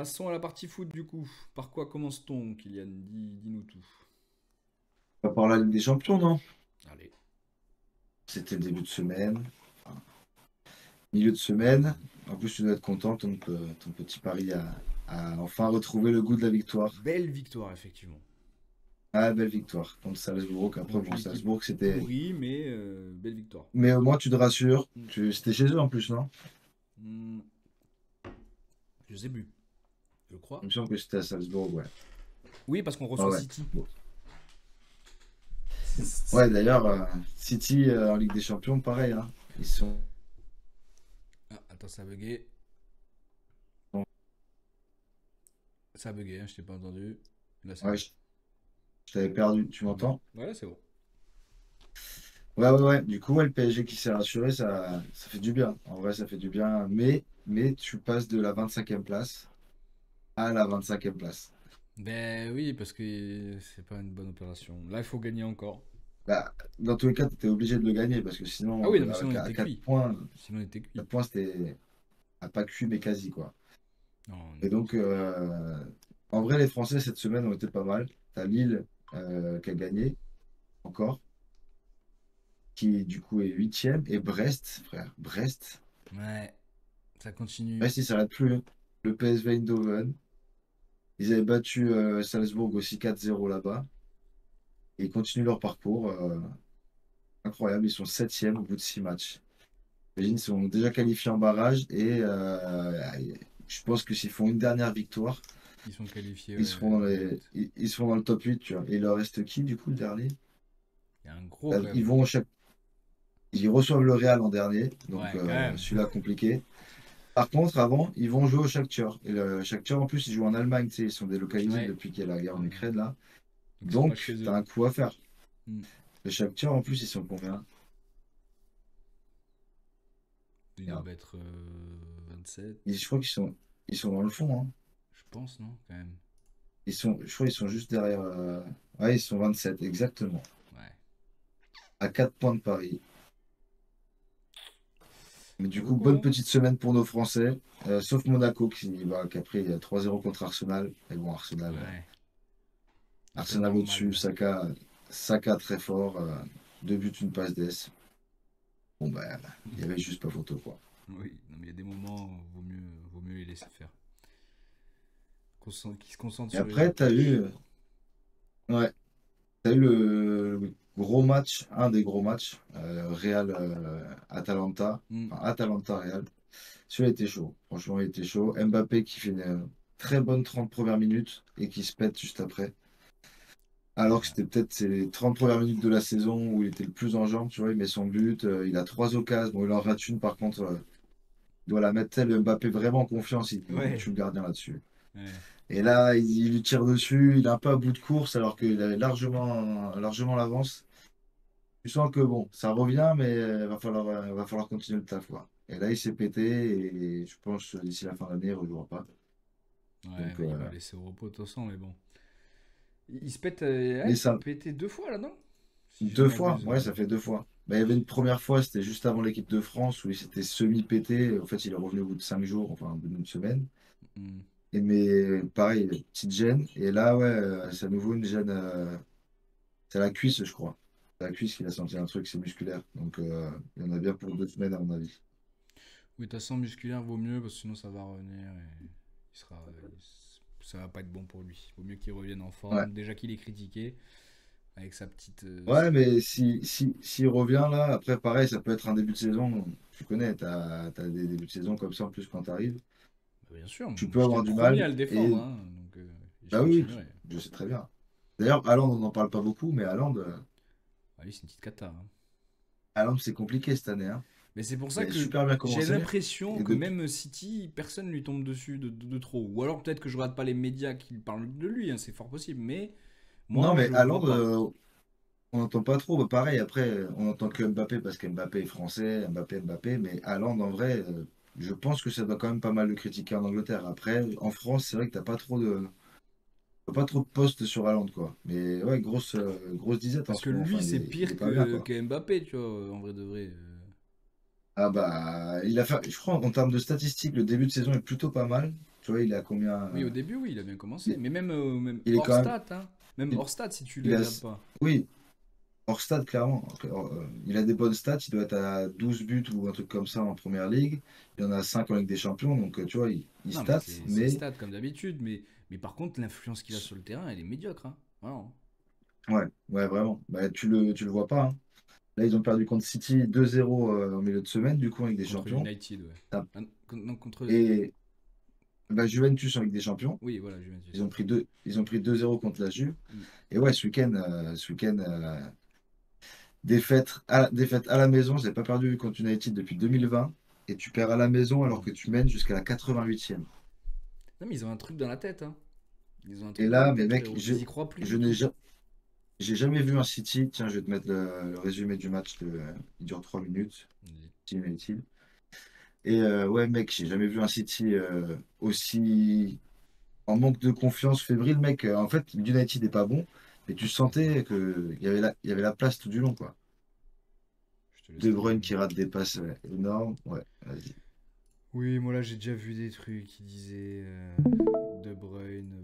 Passons à la partie foot du coup. Par quoi commence-t-on, Kylian? Dis-nous tout. On va parler de la Ligue des Champions, non? Allez. C'était le début de semaine, enfin, milieu de semaine. En plus, tu dois être content, ton petit Paris a enfin retrouvé le goût de la victoire. Belle victoire, effectivement. Ah, belle victoire contre Salzbourg. Après, Contre bon, une équipe Salzbourg, c'était. pourrie, mais belle victoire. Mais au moins, tu te rassures. Hmm. C'était chez eux en plus, non? Hmm, je sais plus, je Il crois. me semble que c'était à Salzbourg, ouais. Oui, parce qu'on Ah reçoit ouais. City. Bon. Ouais, d'ailleurs, City en Ligue des Champions, pareil, hein. Ils sont. Ah, attends, ça a bugué. Ça a bugué, hein, je t'ai pas entendu. Là, c'est Ouais, bon. je t'avais perdu, tu Bon, m'entends? ouais, c'est bon. Ouais, ouais, ouais. Du coup, ouais, le PSG qui s'est rassuré, ça fait du bien. En vrai, ça fait du bien. Mais tu passes de la 25e place à la 25e place. Ben oui, parce que c'est pas une bonne opération. Là, il faut gagner encore. Bah, dans tous les cas, tu étais obligé de le gagner parce que Ah sinon, oui, non, mais sinon on à était 4 cuit. points, Sinon on était cuit. 4 points, c'était à pas cuit, mais quasi, quoi. Non, on Et était donc, cuit. en vrai, les Français, cette semaine, ont été pas mal. T'as Lille qui a gagné encore, qui du coup est 8e. Et Brest, frère, Ouais, ça continue. Brest, il s'arrête plus, hein. Le PSV Eindhoven. Ils avaient battu Salzbourg aussi 4-0 là-bas. Et ils continuent leur parcours. Incroyable, ils sont 7e au bout de 6 matchs. Imagine, ils sont déjà qualifiés en barrage. Et je pense que s'ils font une dernière victoire, Ils sont qualifiés, ils ouais, seront direct. ils seront dans le top 8. Tu vois. Et il leur reste qui, du coup, le dernier? Il y a un gros quand Ils même. vont ils reçoivent le Real en dernier. Donc, Ouais, quand même. celui-là, compliqué. Par contre, avant, ils vont jouer au Shakhtar. Et le Shakhtar, en plus, ils jouent en Allemagne. Tu sais, ils sont délocalisés Ouais. depuis qu'il y a la guerre en Ouais. Ukraine, là. Donc ils sont pas chez Donc, tu as eux. un coup à faire. Hmm. Le Shakhtar, en plus, ils sont combien? Ils Merde. doivent être 27. Je crois ils sont dans le fond, hein. Je pense, non, quand même. Je crois qu'ils sont juste derrière. Ouais, ils sont 27, exactement. Ouais. À 4 points de Paris. Mais Pas du coup, beaucoup, bonne hein. petite semaine pour nos Français. Sauf Monaco qui a pris 3-0 contre Arsenal. Mais bon, Ouais. Un peu Arsenal au-dessus. normal. Saka très fort. 2 buts, une passe d'ess. Bon, bah, il y avait juste pas photo, quoi. Oui, non, mais il y a des moments où vaut mieux les laisser faire. Qui se concentrent Et sur les après, autres matchs. ouais, t'as eu le gros match, un des gros matchs, Real Atalanta. Hmm. Enfin, Atalanta Real. Celui-là était chaud. Franchement, il était chaud. Mbappé qui fait une très bonne 30 premières minutes et qui se pète juste après. Alors que Ouais. c'était peut-être ses 30 premières minutes de la saison où il était le plus en jambes, tu vois, il met son but, il a 3 occasions. Bon, il en rate une, par contre, il doit la mettre, tu sais, le Mbappé vraiment en confiance, il Ouais. tue le gardien là-dessus. Ouais. Et là, il lui tire dessus, il est un peu à bout de course alors qu'il avait largement l'avance. Tu sens que bon, ça revient, mais va falloir continuer le taf, quoi. Et là, il s'est pété et je pense que d'ici la fin de l'année, il ne rejouera pas. Ouais, Donc, bah, il va laisser au repos de toute façon, mais bon. Il se pète. Ah, mais il s'est ça, pété deux fois là, non? Si je ne 2 fois, m'abuse. ouais, ça fait 2 fois. Bah, il y avait une première fois, c'était juste avant l'équipe de France où il s'était semi-pété. En fait, il est revenu au bout de 5 jours, enfin, au bout d'une semaine. Hmm. Et mais pareil, petite gêne. Et là, ouais, c'est à nouveau une gêne. C'est à la cuisse, je crois. C'est à la cuisse qu'il a senti un truc, c'est musculaire. Donc, il y en a bien pour 2 semaines, à mon avis. Oui, ta sang musculaire vaut mieux parce que sinon ça va revenir et il sera, ça va pas être bon pour lui. Vaut mieux qu'il revienne en Ouais. forme. Déjà qu'il est critiqué avec sa petite. Ouais, mais s'il revient là, après, pareil, ça peut être un début de saison. Tu connais, t'as des débuts de saison comme ça en plus quand t'arrives. Bah, bien sûr, Tu peux j'étais avoir le du premier mal. à le défendre, Et hein, donc et je bah oui, continuerai. je sais très bien. D'ailleurs, Haaland, on n'en parle pas beaucoup, mais Ah, lui, c'est une petite cata, hein. Haaland, c'est compliqué cette année, hein. Mais c'est pour Il ça a que super bien j'ai commencé. l'impression Et que depuis. même City, personne lui tombe dessus de trop. Ou alors peut-être que je regarde pas les médias qui parlent de lui, hein, c'est fort possible. Mais Non, moi, mais je vois Haaland, pas. on n'entend pas trop. Bah, pareil, après, on entend que Mbappé parce qu'Mbappé est français, Mbappé. Mais Haaland, en vrai, je pense que ça doit quand même pas mal le critiquer en Angleterre. Après, en France, c'est vrai que t'as pas trop de postes sur Haaland, quoi. Mais ouais, grosse disette en Parce ce que moment. lui, Enfin, c'est il est pire pas bien, que, quoi. que Mbappé, tu vois, en vrai de vrai. Ah bah, il a fait, je crois, en termes de statistiques, le début de saison est plutôt pas mal. Tu vois, il est à combien Oui, au début, oui, il a bien commencé. il, Mais même il est hors quand même. stat, hein. Même Il, hors stat, si tu il les a, regardes pas. oui, hors stade, clairement. Il a des bonnes stats. Il doit être à 12 buts ou un truc comme ça en première ligue. Il en a 5 en Ligue des Champions. Donc, tu vois, il Non, mais stat. c'est Mais stat comme d'habitude. Mais par contre, l'influence qu'il a sur le terrain, elle est médiocre, hein. Vraiment. ouais, ouais, vraiment. Bah, tu le vois pas, hein. Là, ils ont perdu contre City 2-0 en milieu de semaine, du coup, en Ligue des Contre Champions. United, ouais. Ah, Ah, non, contre. et bah, Juventus en Ligue des Champions. Oui, voilà, Juventus. Ils ont pris 2-0 contre la Juve. Mm. Et ouais, ce week-end, défaite à la maison. Ils n'avaient pas perdu contre United depuis 2020. Et tu perds à la maison alors que tu mènes jusqu'à la 88e. Non, mais ils ont un truc dans la tête, hein. Ils ont un Et truc dans la là, mais tête, mec, frérot. je, Ils y croient plus je du n'ai tout. ja- j'ai jamais vu un City. Tiens, je vais te mettre le résumé du match. Il dure 3 minutes. City United. Et ouais, mec, j'ai jamais vu un City aussi en manque de confiance, fébrile, mec. En fait, United n'est pas bon, mais tu sentais qu'il y avait la place tout du long, quoi. Je te laisse De Bruyne terminer. qui rate des passes énormes. Ouais, vas-y. Oui, moi là j'ai déjà vu des trucs qui disaient De Bruyne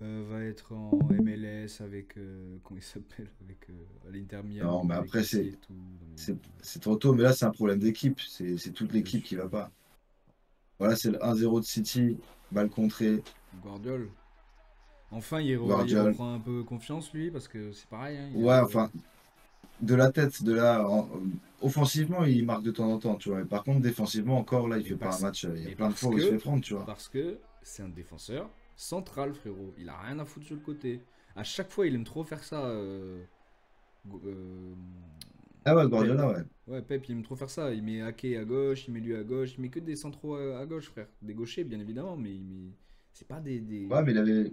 va être en MLS avec comment il s'appelle avec à l'Inter Non, Miami mais avec après, Messi c'est et tout. Non, c'est mais c'est trop tôt, mais là, c'est un problème d'équipe. C'est toute bien l'équipe qui sûr. va pas. Voilà, c'est le 1-0 de City, balle contrée, Guardiola. Enfin, il Guardiola. reprend un peu confiance lui parce que c'est pareil, hein, il Ouais, avait. enfin, de la tête, offensivement, il marque de temps en temps, tu vois. Mais par contre, défensivement, encore, là, il Mais fait pas un parce match. Il y a mais plein de parce fois où il se fait que prendre, tu vois. parce que c'est un défenseur central, frérot. Il a rien à foutre sur le côté. À chaque fois, il aime trop faire ça. Euh, Ah ouais, Pep. Guardiola, ouais. Ouais, Pep, il aime trop faire ça. Il met Ake à gauche, il met lui à gauche, il met que des centraux à gauche, frère. Des gauchers, bien évidemment, mais c'est pas Ouais, des. mais il avait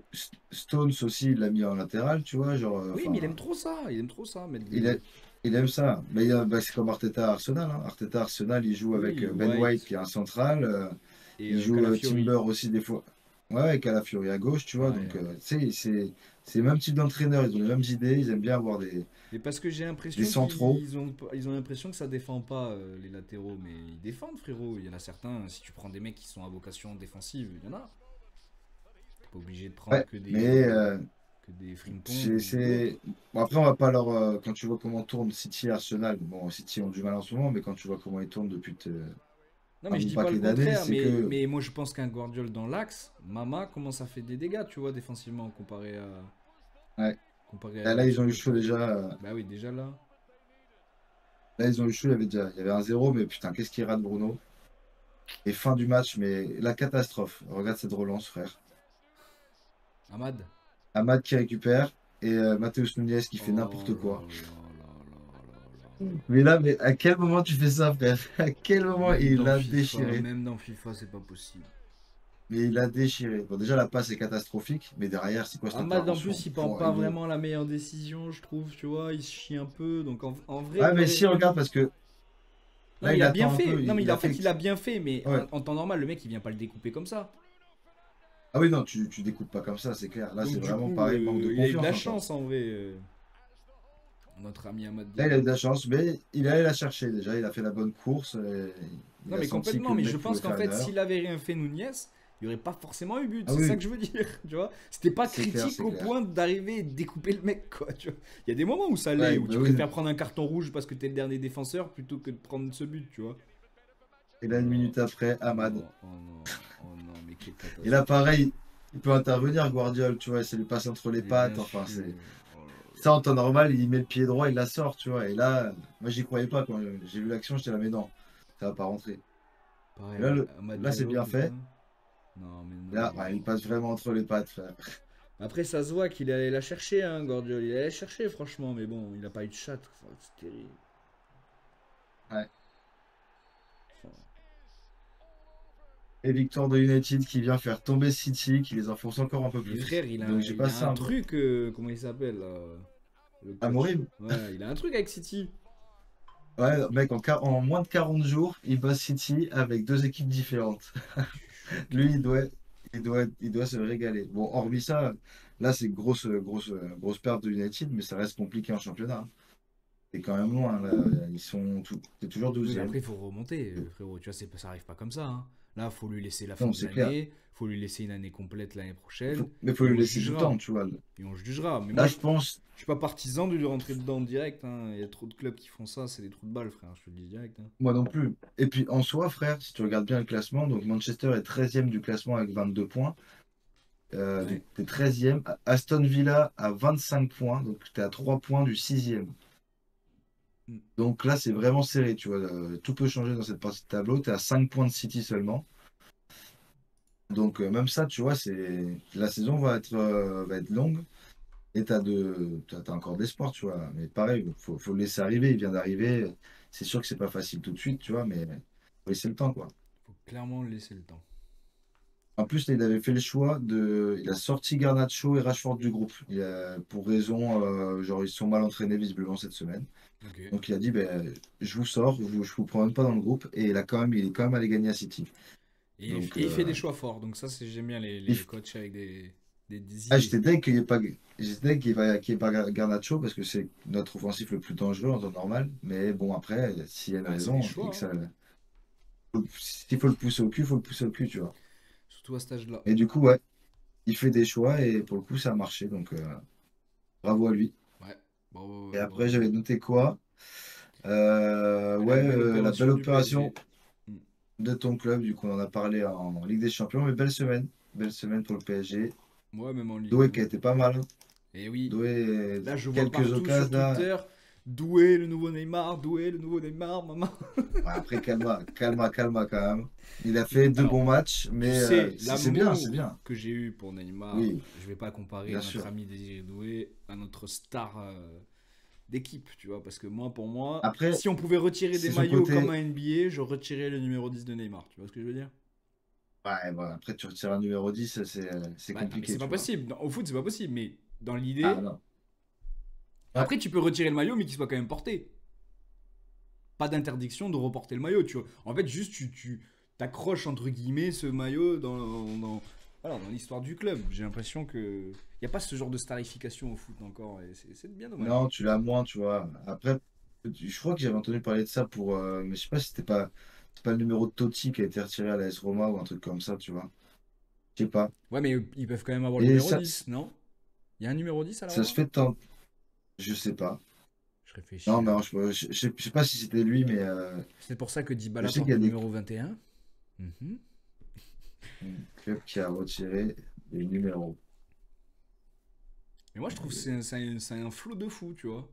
Stones aussi, il l'a mis en latéral, tu vois, genre, Oui, mais enfin, il aime trop ça, mettre il, a- des. il aime ça. Mais bah, c'est comme Arteta à Arsenal, hein. Arteta à Arsenal, il joue avec Oui, Ben White White qui est un central, et il joue Calafiori. Timber aussi des fois. Ouais, avec Calafiori à gauche, tu vois, Pareil, donc ouais. tu sais, c'est le même type d'entraîneur, ils ont les mêmes idées, ils aiment bien avoir Mais parce que j'ai des l'impression centraux. ils ont l'impression que ça défend pas les latéraux, mais ils défendent, frérot. Il y en a certains, si tu prends des mecs qui sont à vocation défensive, il y en a. T'es pas obligé de prendre Ouais, que mais des frimpons c'est. ou autres. Bon, après, on va pas leur. Quand tu vois comment tourne City et Arsenal, bon, City ont du mal en ce moment, mais quand tu vois comment ils tournent depuis Non, un mais je bon dis pas le paquet d'années, contraire, c'est mais, que. mais moi je pense qu'un Guardiola dans l'axe, Mama commence à faire des dégâts, tu vois, défensivement, Ouais. comparé Là, à ils ce ont eu que. chaud déjà. Bah oui, déjà là. Là, ils ont eu chaud, il y avait un zéro, mais putain, qu'est-ce qu'il rate Bruno? Et fin du match, mais la catastrophe. Regarde cette relance, frère. Ahmad. Amad qui récupère et Matheus Nunes qui fait Oh n'importe là quoi. là là là là là là. Mais là, mais à quel moment tu fais ça, frère? À quel moment il l'a déchiré? Même dans FIFA, c'est pas possible. Mais il l'a déchiré. Bon, déjà, la passe est catastrophique, mais derrière, c'est quoi cette Ahmad, en intervention? plus, il prend pas vraiment la meilleure décision, je trouve, tu vois, il se chie un peu, donc en vrai, Ouais, il mais aurait si, rien regarde, mis. parce que Non, là, mais il il a bien attend un fait. peu. Non, mais Il a en fait, fait. il a bien fait, mais Ouais. en temps normal, le mec, il vient pas le découper comme ça. Ah oui, non, tu découpes pas comme ça, c'est clair. Là, Donc c'est du vraiment coup, pareil, manque de il a eu de confiance la encore. chance en vrai, notre ami Ahmad Là, il a eu Diallo. de la chance, mais il est allé la chercher déjà. Il a fait la bonne course. Il Non, a mais senti que complètement, le mais je mec pense pouvait qu'en faire une fait, erreur. s'il avait rien fait Nunez, il n'y aurait pas forcément eu but. Ah C'est ça oui, que je veux dire, tu vois. C'était pas c'est clair, critique c'est au clair. point d'arriver et de découper le mec, quoi. Tu vois. Il y a des moments où ça l'est, Ouais, où bah tu oui. préfères prendre un carton rouge parce que t'es le dernier défenseur plutôt que de prendre ce but, tu vois. Et Oh là, une là, minute après, oh Amad. non, oh non, oh non, mais quelle Et là, catastrophe. pareil, il peut intervenir, Guardiola, tu vois, ça lui passe entre les Mais bien pattes. Enfin, sûr. c'est Oh là ça en là. temps normal, il met le pied droit, il la sort, tu vois. Et là, moi, j'y croyais pas quand j'ai vu l'action, j'étais là, mais non, ça va pas rentrer. Et Pareil, là, Ahmad là c'est Diallo, bien fait. putain. Non, mais Là, non. ouais, il passe vraiment entre les pattes, frère. Après, ça se voit qu'il allait la chercher, hein, Guardiola. Il allait la chercher, franchement, mais bon, il a pas eu de chat. Enfin, c'est terrible. Ouais. Enfin, Et victoire de United qui vient faire tomber City, qui les enfonce encore un peu mais plus. frère, Donc j'ai il a passé un un bon. truc. Comment il s'appelle là, le coach? Amorim. Ouais, il a un truc avec City. Ouais, mec, en moins de 40 jours, il bat City avec deux équipes différentes. Je suis choqué. Lui, il doit se régaler. Bon, hormis ça, là, c'est grosse, grosse, grosse perte de United, mais ça reste compliqué en championnat, hein. C'est quand même loin, là. C'est toujours Oui, mais 12e. après, il faut remonter, frérot. Tu vois, ça arrive pas comme ça, hein. Là, faut lui laisser la fin Non, de c'est clair. l'année, faut lui laisser une année complète l'année prochaine, Mais il faut et lui on laisser du temps, jugera. tu vois. Et on jugera. Mais Là, moi, je pense, je suis pas partisan de lui rentrer dedans direct, hein. Il y a trop de clubs qui font ça, c'est des trous de balle, frère, je te le dis direct, hein. moi non plus. Et puis en soi, frère, si tu regardes bien le classement, donc Manchester est 13e du classement avec 22 points. Donc Ouais. t'es 13e. Aston Villa a 25 points, donc t'es à 3 points du 6e. Mm. Donc là, c'est vraiment serré, tu vois. Tout peut changer dans cette partie de tableau. T'es à 5 points de City seulement. Donc même ça, tu vois, la saison va être longue et t'as encore d'espoir, tu vois. Mais pareil, faut le laisser arriver. Il vient d'arriver. C'est sûr que c'est pas facile tout de suite, tu vois, mais faut laisser le temps, quoi. Faut clairement laisser le temps. En plus, là, il avait fait le choix de. Il a sorti Garnacho et Rashford du groupe. Pour raison, genre, ils sont mal entraînés visiblement cette semaine. Ok. Donc, il a dit, ben, je vous sors, je vous prends même pas dans le groupe. Et il est quand même allé gagner à City. Donc, Et il fait des choix forts, donc ça, c'est j'aime bien il les coachs avec des ah, idées. j'étais deg qu'il n'y ait pas Garnacho parce que c'est notre offensif le plus dangereux en temps normal. Mais bon, après, s'il y a une Ouais, c'est des raison et choix, que hein. ça. S'il faut le pousser au cul, il faut le pousser au cul, tu vois. Surtout à cet âge-là. Et du coup, ouais, il fait des choix et pour le coup, ça a marché. Donc, bravo à lui. Ouais. Et Bravo, après, bravo. j'avais noté quoi? La Ouais, belle la belle opération du opération PSG. Mm. de ton club. Du coup, on en a parlé en Ligue des Champions. Mais belle semaine. Belle semaine pour le PSG. Ouais, même en Ligue Doué 1. qui a été pas mal, hein. Et oui, Doué, là, je vois quelques partout sur occasions là. Twitter, Doué, le nouveau Neymar, Doué, le nouveau Neymar, maman. Ouais, après, calma quand même. Il a fait deux Alors, bons matchs, tu mais sais, c'est bien, c'est l'amour bien. que j'ai eu pour Neymar, Oui, je vais pas comparer bien notre sûr. ami Désiré Doué à notre star d'équipe, tu vois, parce que moi, pour moi, Après, si on pouvait retirer des c'est son maillots comme côté. un NBA, je retirais le numéro 10 de Neymar, tu vois ce que je veux dire? Ouais, voilà. Après, tu retires un numéro 10, c'est Ouais, non, mais compliqué, c'est pas tu vois. possible. Au foot, c'est pas possible, mais dans Ah l'idée, non. Ouais, après, tu peux retirer le maillot, mais qu'il soit quand même porté. Pas d'interdiction de reporter le maillot, tu vois. En fait, juste, tu t'accroches, entre guillemets, ce maillot voilà, dans l'histoire du club. J'ai l'impression que... Il n'y a pas ce genre de starification au foot encore, et c'est bien dommage. non, tu l'as moins, tu vois. Après, je crois que j'avais entendu parler de ça mais je sais pas si c'est pas le numéro de Totti qui a été retiré à la S Roma ou un truc comme ça, tu vois. Je sais pas. Ouais, mais ils peuvent quand même avoir le Et numéro ça, 10, non? Il y a un numéro 10 à la ça se Roma? fait tant. Je sais pas. Je réfléchis Non, mais là. alors, je sais pas si c'était lui, mais C'est pour ça que je Dybala sais qu'il porte y a le des numéro 21. Mhm. clubs qui a retiré les numéros. Mais moi, je trouve que c'est un flot de fou, tu vois.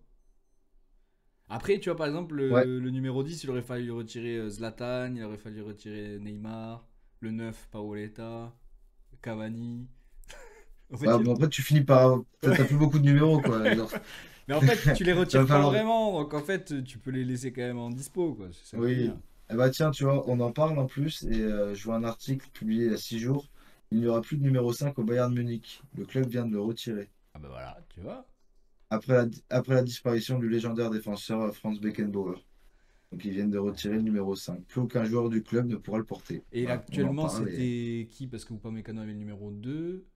Après, tu vois, par exemple, Ouais, le numéro 10, il aurait fallu retirer Zlatan, il aurait fallu retirer Neymar, le 9, Paoletta, Cavani. En fait, ouais, il y a... bon, après, tu finis par. Ouais. T'as plus beaucoup de numéros, quoi. Genre, Mais en fait, tu les va retires pas falloir. vraiment, donc en fait, tu peux les laisser quand même en dispo, quoi. C'est ça que je veux dire. Oui. Eh bah tiens, tu vois, on en parle en plus, et je vois un article publié il y a 6 jours. Il n'y aura plus de numéro 5 au Bayern Munich. Le club vient de le retirer. Ah bah voilà, tu vois. Après la disparition du légendaire défenseur Franz Beckenbauer. Donc ils viennent de retirer le numéro 5. Plus aucun joueur du club ne pourra le porter. Et là, Voilà, on en actuellement, parle et c'était qui? Parce que Upamecano avait le numéro 2.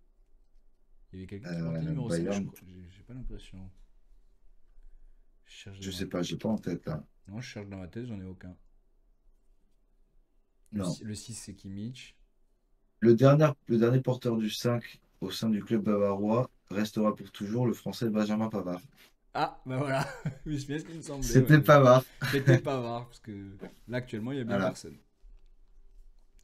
Il y avait quelqu'un qui portait le numéro 5, je Bayern, crois. J'ai pas l'impression. Je cherche je dans ma sais pas, tête. j'ai pas en tête là. Non, je cherche dans ma tête, j'en ai aucun. Non. Le 6, c'est Kimmich. Le dernier porteur du 5 au sein du club bavarois restera pour toujours le français Benjamin Pavard. Ah, bah voilà. Mais c'est bien ce qu'il me semblait, C'était ouais. Pavard. C'était Pavard, parce que là, actuellement, il y a bien Voilà. personne.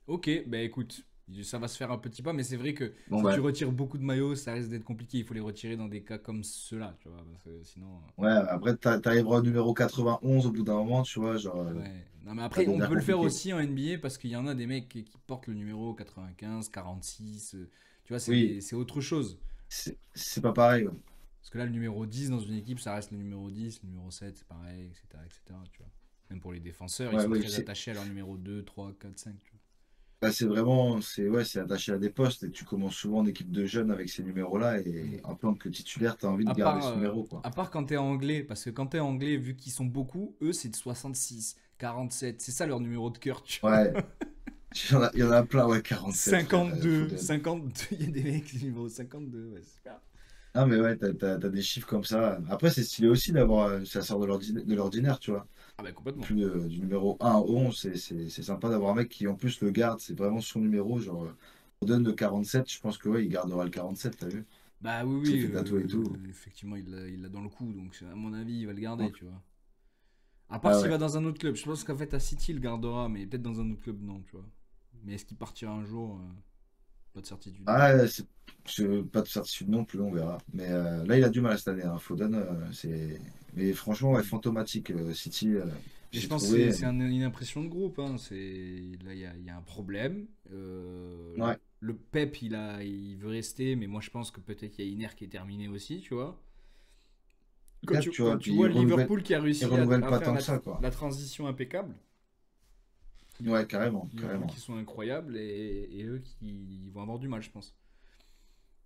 Ok, bah écoute, ça va se faire un petit pas, mais c'est vrai que Bon si tu bah retires beaucoup de maillots, ça risque d'être compliqué. Il faut les retirer dans des cas comme ceux-là, tu vois, parce que sinon... ouais, après t'arriveras au numéro 91 au bout d'un moment, tu vois, genre Ouais. Non, mais ça va après, on devenir peut le faire compliqué. aussi en NBA parce qu'il y en a des mecs qui portent le numéro 95, 46. Tu vois, Oui, c'est autre chose. c'est pas pareil. Ouais. Parce que là, le numéro 10 dans une équipe, ça reste le numéro 10, le numéro 7, c'est pareil, etc., etc. Tu vois. Même pour les défenseurs, ils Ouais, sont oui, très attachés à leur numéro 2, 3, 4, 5. Tu vois. bah, c'est vraiment, ouais, c'est attaché à des postes et tu commences souvent en équipe de jeunes avec ces numéros-là Mm. et en tant que titulaire, t'as envie de garder ce numéro, quoi. À part quand t'es anglais, parce que quand t'es anglais, vu qu'ils sont beaucoup, eux, c'est de 66, 47. C'est ça leur numéro de cœur, tu vois. Ouais, il y en a plein, ouais, 47 frère. 52, 52. Il y a des mecs, numéro 52, ouais, c'est super. Ah, mais ouais, t'as des chiffres comme ça. Après, c'est stylé aussi d'avoir, ça sort de l'ordinaire, tu vois. Ah bah complètement. Plus du numéro 1 au 11, c'est sympa d'avoir un mec qui en plus le garde, c'est vraiment son numéro. Genre, Foden de 47, je pense que ouais, il gardera le 47, t'as vu? Bah oui, Il s'est oui, fait tatouer et tout. effectivement, il l'a dans le coup, donc à mon avis, il va le garder, Donc, tu vois. À part ah s'il ouais. va dans un autre club. Je pense qu'en fait, à City, il le gardera, mais peut-être dans un autre club, non, tu vois. Mais est-ce qu'il partira un jour? Pas de certitude. Ah, pas de certitude non plus, on verra. Mais là, il a du mal cette année, hein. Foden, c'est. Mais franchement, ouais, Hmm. fantomatique. City, Mais je j'ai pense que c'est trouvé. une impression de groupe, hein. Là, il y a un problème. Ouais, Le Pep, il veut rester, mais moi, je pense que peut-être il y a Iner qui est terminé aussi, tu vois. Quand peut-être, tu, tu quand vois. tu Puis vois Liverpool qui a il réussi renouvelle à pas faire tant que ça, quoi. la transition impeccable, Ouais, carrément, Liverpool carrément. qui sont incroyables et eux qui vont avoir du mal, je pense.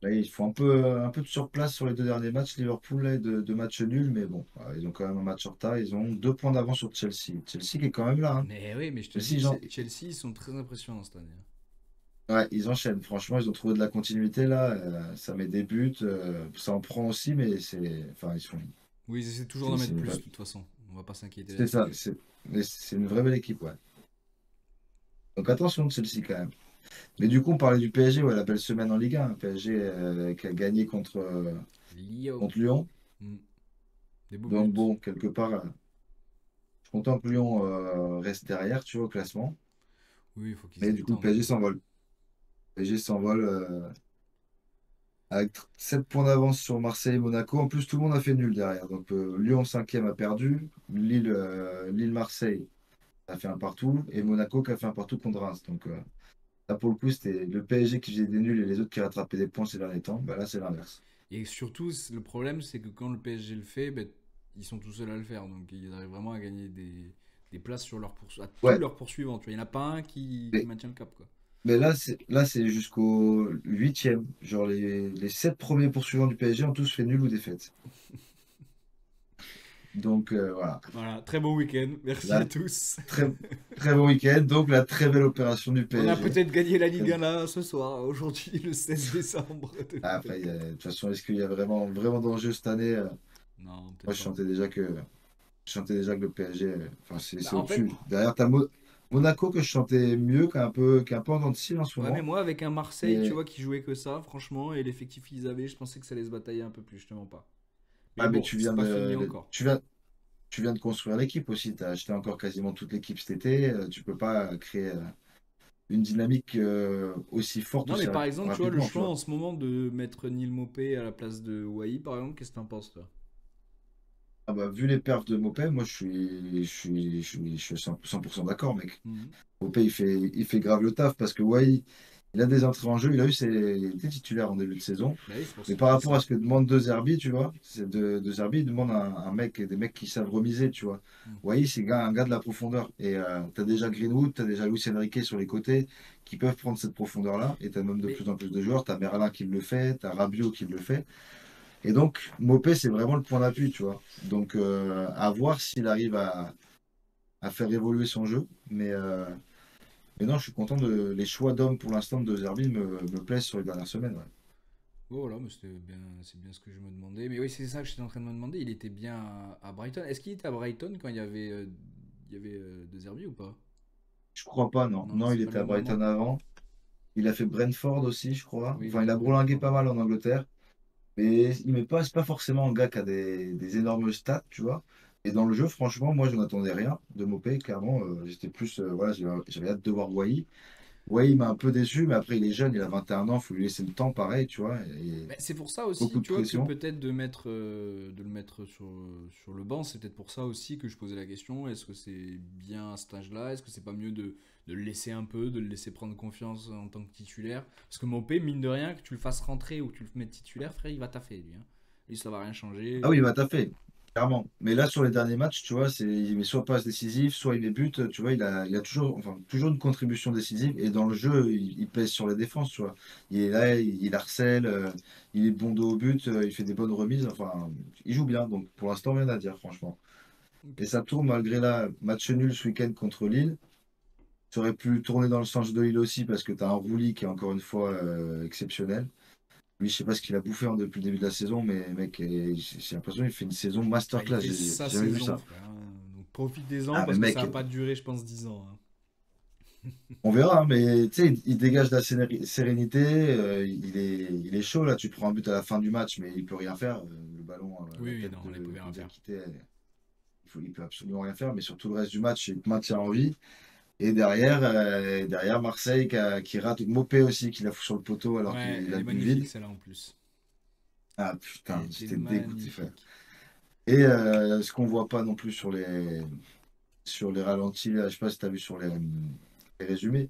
Là, ils font un peu de surplace sur les deux derniers matchs, Liverpool, là, de matchs nuls, mais bon, ils ont quand même un match en retard. Ils ont 2 points d'avance sur Chelsea. Chelsea qui est quand même là, hein. Mais oui, mais je te Chelsea, dis, Chelsea, ils sont très impressionnants cette année, hein. ouais, ils enchaînent. Franchement, ils ont trouvé de la continuité là. Ça met des buts, ça en prend aussi, mais c'est. Enfin, ils sont. Oui, ils essaient toujours C'est d'en c'est mettre une plus, vraie, de toute façon. On va pas s'inquiéter c'est ça. là-dessus. Mais c'est une vraie belle équipe, ouais. Donc attention, Chelsea quand même. Mais du coup, on parlait du PSG, ouais, la belle semaine en Ligue 1. PSG qui a gagné Lyon. contre Lyon. Hmm. Des beaux buts. Donc bon, quelque part, je suis content que Lyon reste derrière, tu vois, au classement. Oui, il faut qu'ils se Mais du coup, le détendent, hein. PSG s'envole. Le PSG s'envole avec 7 points d'avance sur Marseille et Monaco. En plus, tout le monde a fait nul derrière. Donc Lyon 5e a perdu. Lille-Marseille a fait un partout. Et Monaco qui a fait un partout contre Reims. Donc là, pour le coup, c'était le PSG qui faisait des nuls et les autres qui rattrapaient des points ces derniers temps. Bah, là, c'est l'inverse. Et surtout, le problème, c'est que quand le PSG le fait, ben, ils sont tout seuls à le faire. Donc ils arrivent vraiment à gagner des places sur à tous Ouais, leurs poursuivants. Tu vois, il n'y en a pas un qui mais, maintient le cap, quoi. mais là, c'est jusqu'au 8e. Genre, les 7 premiers poursuivants du PSG ont tous fait nul ou défaite. Donc voilà. Voilà, très bon week-end. Merci à Là, tous. très, très bon week-end. Donc, la très belle opération du On a PSG. peut-être gagné la Très Ligue 1 là ce soir, aujourd'hui, le 16 décembre Ah, après, 2024. de toute façon, est-ce qu'il y a vraiment, vraiment d'enjeu cette année? Non, Moi, peut-être pas. je sentais déjà que le PSG, enfin, Bah, c'est en fait, au-dessus. Derrière, t'as Monaco que je sentais mieux, qui est un peu en dents de scie en ce ouais, mais moment. moi, avec un Marseille, tu Mais, vois, qui jouait que ça, franchement, et l'effectif qu'ils avaient, je pensais que ça allait se batailler un peu plus, je te mens pas. Mais mais bon, c'est pas fini encore. tu viens de construire l'équipe aussi. Tu as acheté encore quasiment toute l'équipe cet été. Tu peux pas créer une dynamique aussi forte, Non, mais aussi par exemple, tu vois, le rapidement, tu choix vois. en ce moment de mettre Neil Mopé à la place de Wai, par exemple, qu'est-ce que t'en penses, toi? Ah bah, vu les perfs de Mopé, moi, je suis 100% d'accord, mec. Mhm. Mopé, il fait grave le taf parce que, ouais, il a des entrées en jeu. Il était titulaire en début de saison. Bah oui, c'est pour ça Mais que je par te dis rapport à ça. ce que demande De Zerbi, tu vois, c'est de Zerbi, il demande un mec, des mecs qui savent remiser, tu vois. Mhm. Wai, c'est un gars de la profondeur. Et tu as déjà Greenwood, tu as déjà Luis Enrique sur les côtés qui peuvent prendre cette profondeur-là. Et tu as même de Mais plus en plus de joueurs. Tu as Merlin qui le fait, tu as Rabiot qui le fait. Et donc, Mopé, c'est vraiment le point d'appui, tu vois. Donc, à voir s'il arrive à faire évoluer son jeu. Mais non, je suis content les choix d'hommes pour l'instant de Zerbi me plaisent sur les dernières semaines. Ouais. voilà, mais c'est bien ce que je me demandais. Mais oui, c'est ça que j'étais en train de me demander. Il était bien à Brighton. Est-ce qu'il était à Brighton quand il y avait De Zerbi ou pas? Je crois pas, non. Non, Non, c'est il pas le était à même Brighton moment. avant. Il a fait Brentford aussi, je crois. Oui, il Enfin, il était a à bourlingué Brentford. pas mal en Angleterre. Mais il met pas, c'est pas forcément un gars qui a des énormes stats, tu vois. Et dans le jeu, franchement, moi, je n'attendais rien de Mopé. Clairement, j'étais plus. Voilà, j'avais hâte de voir Wai. Wai, il m'a un peu déçu, mais après, il est jeune, il a 21 ans, il faut lui laisser le temps, pareil, tu vois. Et Mais c'est pour ça aussi, beaucoup de tu vois, que pression. peut-être de le mettre sur le banc, c'est peut-être pour ça aussi que je posais la question, est-ce que c'est bien à cet âge-là? Est-ce que c'est pas mieux de le laisser un peu, de le laisser prendre confiance en tant que titulaire? Parce que Mopé, mine de rien, que tu le fasses rentrer ou que tu le mettes titulaire, frère, il va taffer, lui, hein. Lui, ça va rien changer. Ah oui, bah t'as fait, clairement. Mais là, sur les derniers matchs, tu vois, il met soit passe décisive, soit il met but. Tu vois, il a toujours, enfin, toujours une contribution décisive. Et dans le jeu, il pèse sur les défenses, tu vois. Il est là, il harcèle, il est bon dos au but, il fait des bonnes remises. Enfin, il joue bien. Donc, pour l'instant, rien à dire, franchement. Ok. Et ça tourne malgré la match nul ce week-end contre Lille. Ça aurait pu tourner dans le sens de Lille aussi parce que tu as un Rouli qui est encore une fois exceptionnel. Lui, je sais pas ce qu'il a bouffé depuis le début de la saison, mais mec, j'ai l'impression qu'il fait une saison Bah, il masterclass. fait J'ai sa jamais vu saison, ça. frère, hein. Profitez-en Ah, mais parce que ça mec, va pas durer, je pense, 10 ans, hein. on verra, hein, mais tu sais, il dégage de la sérénité, il est chaud là. Tu prends un but à la fin du match, mais il peut rien faire. Le ballon, Oui, la oui, tête non, là, il de pouvait rien faire. Diakité, il peut absolument rien faire, mais sur tout le reste du match, il te maintient en vie. Et derrière Marseille qui rate Mopé aussi, qui la fout sur le poteau alors Ouais, qu'il elle a est le but magnifique, vide. celle-là, en plus. Ah Elle putain, était j'étais dégoûté, frère. magnifique. Et ce qu'on voit pas non plus sur les ralentis, là, je sais pas si tu as vu sur les résumés,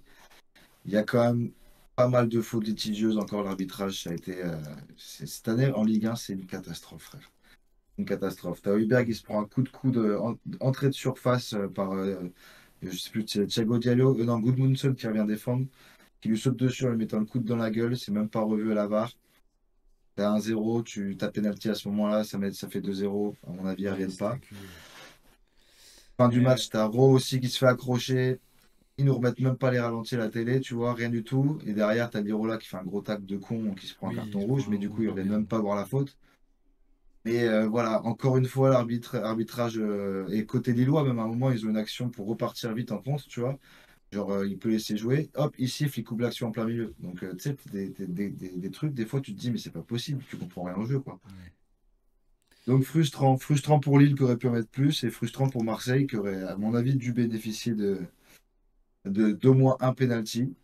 il y a quand même pas mal de fautes litigieuses encore. L'arbitrage, ça a été. Cette année en Ligue 1, c'est une catastrophe, frère. Une catastrophe. T'as Heuberg, il se prend un coup de coude, entrée de surface par, je sais plus, c'est Thiago Diallo, non, Gudmundsson qui revient défendre, qui lui saute dessus en lui mettant le coude dans la gueule. C'est même pas revu à la VAR. T'as 1-0, t'as pénalty à ce moment-là, ça fait 2-0. À mon avis, ils Ouais, reviennent c'était pas. cul. Fin du Mais ouais, match, t'as Rowe aussi qui se fait accrocher. Ils nous remettent même pas les ralentis à la télé, tu vois, rien du tout. Et derrière, t'as Lirola qui fait un gros tacle de con, qui se prend un oui, carton il se rouge, prend mais un du coup, rouge ils de reviennent merde. même pas voir la faute. Mais voilà, encore une fois, l'arbitrage et côté Lillois, même à un moment, ils ont une action pour repartir vite en contre, tu vois. Genre, il peut laisser jouer, hop, il siffle, il coupe l'action en plein milieu. Donc, tu sais, des trucs, des fois, tu te dis, mais c'est pas possible, tu comprends rien au jeu, quoi. Ouais. Donc, frustrant. Frustrant pour Lille qui aurait pu en mettre plus, et frustrant pour Marseille qui aurait, à mon avis, dû bénéficier d'au moins un penalty.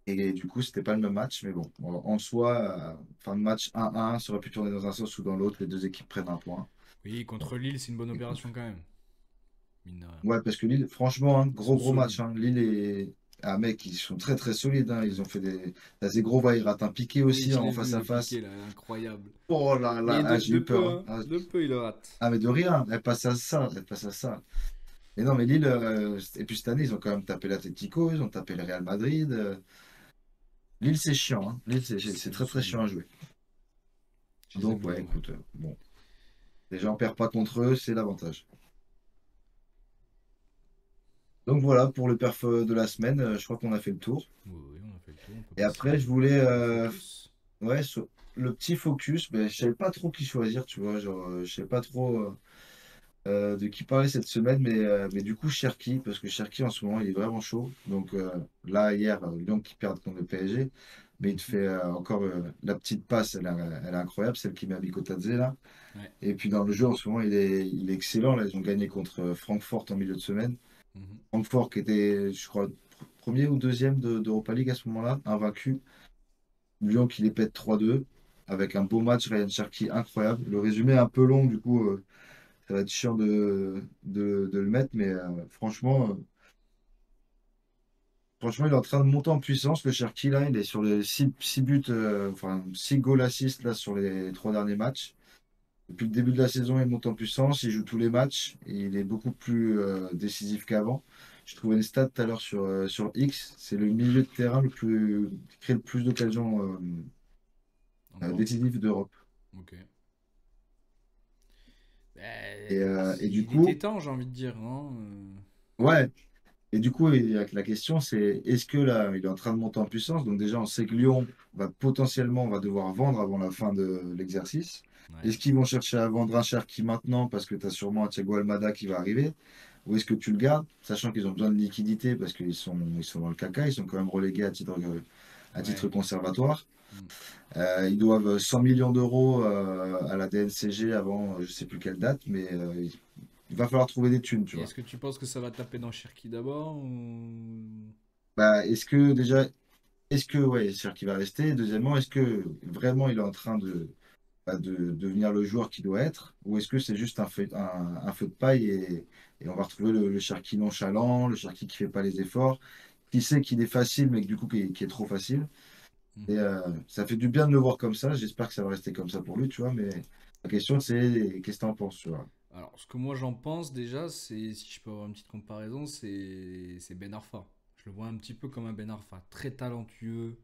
Et du coup, c'était pas le même match, mais bon, en soi, fin de match 1-1, ça aurait pu tourner dans un sens ou dans l'autre, les deux équipes prennent un point. Oui, contre Lille, c'est une bonne Écoute. opération quand même. Mine de rien. Ouais, parce que Lille, franchement, hein, Ils gros sont gros match. solides. Hein. Lille est. Ah mec, ils sont très très solides. Hein. Ils ont fait des. T'as Zegrova, il rate un piqué Oui, aussi je en l'ai vu, face à le piqué, face. là, incroyable. Oh là là, Et ah, de, j'ai de eu peur. peu, Hein. hein. De peu, il le rate. Ah, mais de rien, elle passe à ça, elle passe à ça. Mais non, mais Lille, et puis cette année, ils ont quand même tapé l'Atlético, ils ont tapé le Real Madrid. Lille, c'est chiant. Hein. Lille, c'est C'est très très chiant solide. à jouer. Je les aime Donc, bien, ouais, ouais. écoute, bon. Déjà, on perd pas contre eux, c'est l'avantage. Donc voilà pour le perf de la semaine. Je crois qu'on a fait le tour. Oui, oui, on a fait le tour. On peut Et passer après, je voulais, au focus. ouais, le petit focus, ben, je savais pas trop qui choisir, tu vois. Genre, je savais pas trop de qui parler cette semaine, mais du coup, Cherki, parce que Cherki en ce moment, il est vraiment chaud. Donc là, hier, Lyon qui perd contre le PSG, mais il te Mhm. fait encore la petite passe, elle est incroyable, celle qui met à Mikotadze là. Ouais. Et puis dans le jeu, en ce moment, il est excellent. Là, ils ont gagné contre Francfort en milieu de semaine. Mhm. Francfort qui était, je crois, premier ou deuxième d'Europa League à ce moment-là, invaincu. Lyon qui les pète 3-2 avec un beau match, Ryan Cherki incroyable. Le résumé est un peu long, du coup, ça va être chiant de le mettre, mais franchement, il est en train de monter en puissance. Le Cherki, là, il est sur les 6 buts, enfin 6 goals assists là, sur les 3 derniers matchs. Depuis le début de la saison, il monte en puissance, il joue tous les matchs et il est beaucoup plus décisif qu'avant. Je trouvais une stat tout à l'heure sur X, c'est le milieu de terrain qui crée le plus d'occasions En Europe. décisives d'Europe. Ok. Et du Il était coup, temps, j'ai envie de dire, hein. ouais, et du coup, la question c'est est-ce que là, il est en train de monter en puissance? Donc déjà, on sait que Lyon va devoir vendre avant la fin de l'exercice. Ouais. Est-ce qu'ils vont chercher à vendre un Cherki maintenant parce que tu as sûrement un Thiago Almada qui va arriver? Ou est-ce que tu le gardes, sachant qu'ils ont besoin de liquidité parce qu'ils sont dans le caca, ils sont quand même relégués à titre Ouais. conservatoire. Mm. Ils doivent 100 millions d'euros à la DNCG avant je sais plus quelle date, mais il va falloir trouver des thunes, tu Et vois. est-ce que tu penses que ça va taper dans Cherki d'abord ou... Bah, est-ce que ouais, c'est sûr qu'il va rester? Deuxièmement, est-ce que vraiment il est en train de devenir le joueur qu'il doit être? Ou est-ce que c'est juste un feu de paille et on va retrouver le Cherki nonchalant, le Cherki qui fait pas les efforts, qui sait qu'il est facile, mais que du coup qui est trop facile? Et Mhm. ça fait du bien de le voir comme ça. J'espère que ça va rester comme ça pour lui, tu vois. Mais la question, c'est qu'est-ce que t'en penses, tu vois? Alors, ce que moi j'en pense déjà, c'est, si je peux avoir une petite comparaison, c'est Ben Arfa. Je le vois un petit peu comme un Ben Arfa, très talentueux,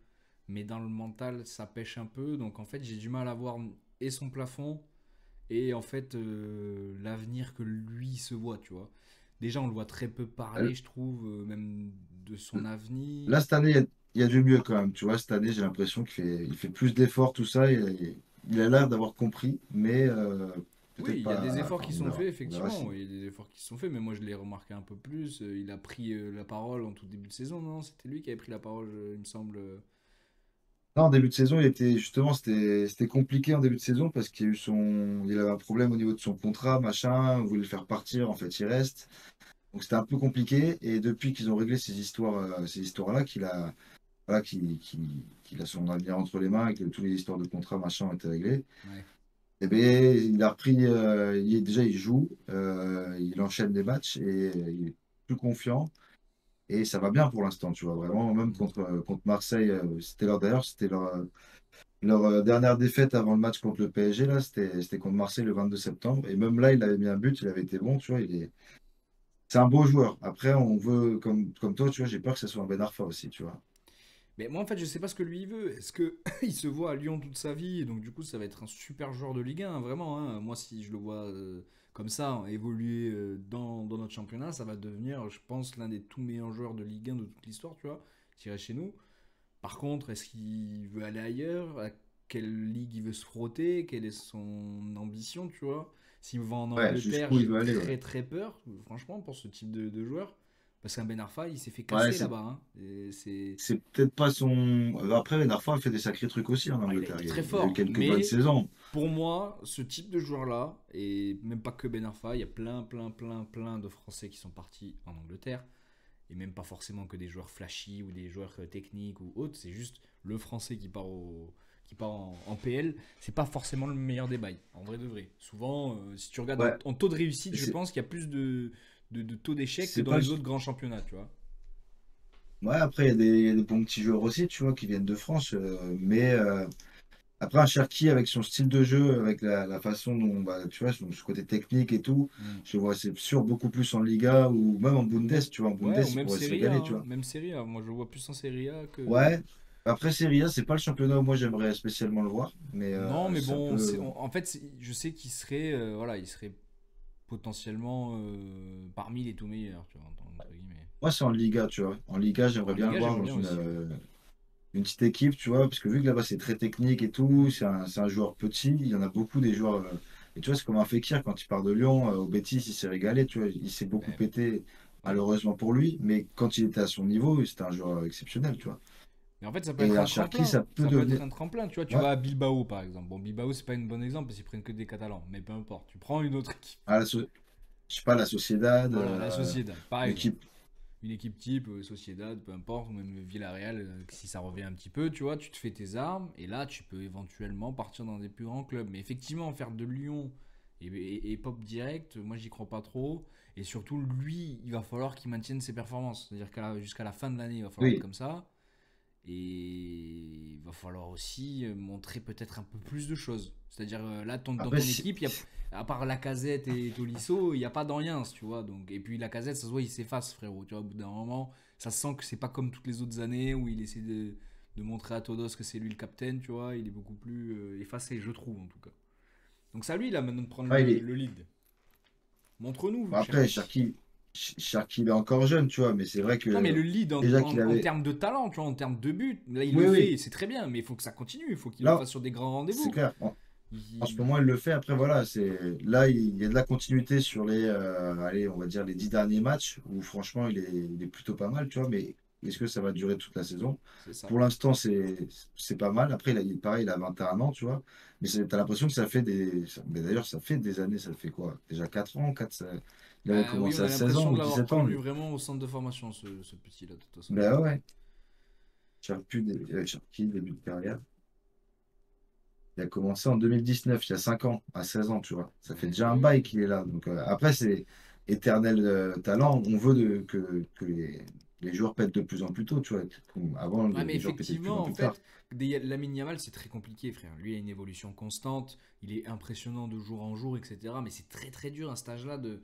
mais dans le mental, ça pêche un peu. Donc en fait, j'ai du mal à voir et son plafond et en fait l'avenir que lui se voit, tu vois. Déjà, on le voit très peu Euh, parler, je trouve, même de son avenir. Là, cette année, il y a du mieux quand même. Tu vois, cette année, j'ai l'impression qu'il fait plus d'efforts, tout ça. Il a l'air d'avoir compris, mais Oui, Peut-être il y a des pas. efforts Enfin, qui sont faits, on verra effectivement. si. Oui, il y a des efforts qui sont faits, mais moi je l'ai remarqué un peu plus. Il a pris la parole en tout début de saison, non? C'était lui qui avait pris la parole, il me semble. Non, en début de saison, il était justement, c'était compliqué en début de saison parce qu'il y a eu il avait un problème au niveau de son contrat, machin, on voulait le faire partir, en fait, il reste. Donc c'était un peu compliqué. Et depuis qu'ils ont réglé ces histoires-là, voilà, qu'il a son avenir entre les mains et que toutes les histoires de contrat, machin, ont été réglées, Ouais. eh bien, il a repris, déjà, il joue, il enchaîne des matchs et il est plus confiant. Et ça va bien pour l'instant, tu vois, vraiment, même Mm. contre Marseille, d'ailleurs, c'était leur dernière défaite avant le match contre le PSG, là, c'était contre Marseille le 22 septembre. Et même là, il avait mis un but, il avait été bon, tu vois, c'est un beau joueur. Après, on veut, comme toi, tu vois, j'ai peur que ce soit un Ben Arfa aussi, tu vois. Mais moi en fait je sais pas ce que lui il veut. Est-ce que il se voit à Lyon toute sa vie et donc du coup ça va être un super joueur de Ligue 1, vraiment, hein. Moi si je le vois comme ça, hein, évoluer dans notre championnat, ça va devenir, je pense, l'un des tout meilleurs joueurs de Ligue 1 de toute l'histoire, tu vois, s'il reste chez nous. Par contre, est-ce qu'il veut aller ailleurs? À quelle ligue il veut se frotter? Quelle est son ambition, tu vois? S'il va en Ouais, Angleterre, jusqu'où il j'ai veut aller, ouais. très très peur, franchement, pour ce type de joueur. Parce qu'un Ben Arfa, il s'est fait Ouais, casser là-bas, hein. Et c'est... c'est peut-être pas son. Après, Ben Arfa a fait des sacrés trucs aussi en Ouais, il a Angleterre. été Il y a, très il y a eu fort. quelques bonnes Mais saisons. pour moi, ce type de joueur-là, et même pas que Ben Arfa, il y a plein de Français qui sont partis en Angleterre. Et même pas forcément que des joueurs flashy ou des joueurs techniques ou autres. C'est juste le Français qui part en PL. C'est pas forcément le meilleur des bails, en vrai de vrai. Souvent, si tu regardes Ouais, en taux de réussite, je c'est pense qu'il y a plus de taux d'échec que c'est dans pas le. les autres grands championnats, tu vois. Ouais, après, il y a des bons petits joueurs aussi, tu vois, qui viennent de France. Mais après, un Cherki, avec son style de jeu, avec la façon dont, bah, tu vois, ce côté technique et tout, Mm. je le vois, c'est sûr, beaucoup plus en Liga ou même en Ou Bundes, même, tu vois. En Bundes, ouais, ou il même pourrait se Serie A, régaler, tu hein. vois. Même Serie A. Moi, je le vois plus en Serie A que. Ouais. Après, Serie A, c'est pas le championnat où moi j'aimerais spécialement le voir, mais Non, mais c'est un bon, peu. en fait, je sais qu'il serait, voilà, il serait potentiellement parmi les tout meilleurs, tu vois, entre guillemets. Moi, c'est en Liga, tu vois. En Liga, j'aimerais En bien le Liga, voir j'aimerais dans bien aussi, ouais. une petite équipe, tu vois, parce que vu que là-bas, c'est très technique et tout, Mm. c'est un joueur petit, il y en a beaucoup des joueurs. Et tu vois, c'est comme un Fekir, quand il part de Lyon, au Betis, il s'est régalé, tu vois, il s'est beaucoup Ouais, pété, ouais. malheureusement pour lui, mais quand il était à son niveau, c'était un joueur exceptionnel, tu vois. Mais en fait, ça peut Et être un un Cherki, tremplin. ça peut Ça peut être devenir. un tremplin. Tu vois, tu Ouais, vas à Bilbao, par exemple. Bon, Bilbao, c'est pas une bonne exemple parce qu'ils prennent que des Catalans. Mais peu importe. Tu prends une autre équipe. à je sais pas, la Sociedad, Voilà, la Sociedad, par une exemple. équipe. Une équipe type, Sociedad, peu importe, ou même Villarreal, si ça revient un petit peu, tu vois, tu te fais tes armes, et là, tu peux éventuellement partir dans des plus grands clubs. Mais effectivement, faire de Lyon et pop direct, moi, j'y crois pas trop. Et surtout, lui, il va falloir qu'il maintienne ses performances. C'est-à-dire jusqu'à la fin de l'année, il va falloir être Oui, comme ça. Et il va falloir aussi montrer peut-être un peu plus de choses. C'est-à-dire là, dans après, ton équipe, à part Lacazette et Tolisso, il n'y a pas d'Oriens, tu vois. Donc, et puis Lacazette, ça se voit, il s'efface, frérot. Tu vois, au bout d'un moment, ça sent que c'est pas comme toutes les autres années où il essaie de montrer à Todos que c'est lui le capitaine, tu vois. Il est beaucoup plus effacé, je trouve, en tout cas. Donc ça, lui, il a maintenant de prendre il est. le lead. Montre-nous, Bon, après, Cherki. Cherki, il est encore jeune, tu vois, mais c'est vrai Non, mais que le lead déjà qu'il en avait. termes de talent, tu vois, en termes de but, là, il Oui, le oui, fait, c'est très bien, mais il faut que ça continue, il faut qu'il le là, fasse sur des grands c'est rendez-vous. clair. En ce Il- moment, il le fait. Après, voilà, là, il y a de la continuité sur allez, on va dire les 10 derniers matchs où franchement, il est plutôt pas mal, tu vois. Mais est-ce que ça va durer toute la saison? C'est ça. Pour l'instant, c'est pas mal. Après, pareil, il a 21 ans, tu vois. Mais t'as l'impression que ça fait mais d'ailleurs, ça fait des années. Ça fait quoi? Déjà 4 ans, il avait Bah oui, on commencé a à 16 ans l'impression de ou l'avoir 17 ans, connu lui. vraiment au centre de formation, ce petit-là, de toute façon. Ben ouais. Cherki, début de carrière. Il a commencé en 2019, il y a 5 ans, à 16 ans, tu vois. Ça fait Ouais, déjà un oui, bail oui. qu'il est là. Donc, après, c'est éternel talent. On veut que les joueurs pètent de plus en plus tôt, tu vois. Avant, Ouais, mais les joueurs pétaient de plus en effectivement, en plus tard. fait, Lamine Yamal, c'est très compliqué, frère. Lui, il a une évolution constante, il est impressionnant de jour en jour, etc. Mais c'est très très dur à cet âge-là de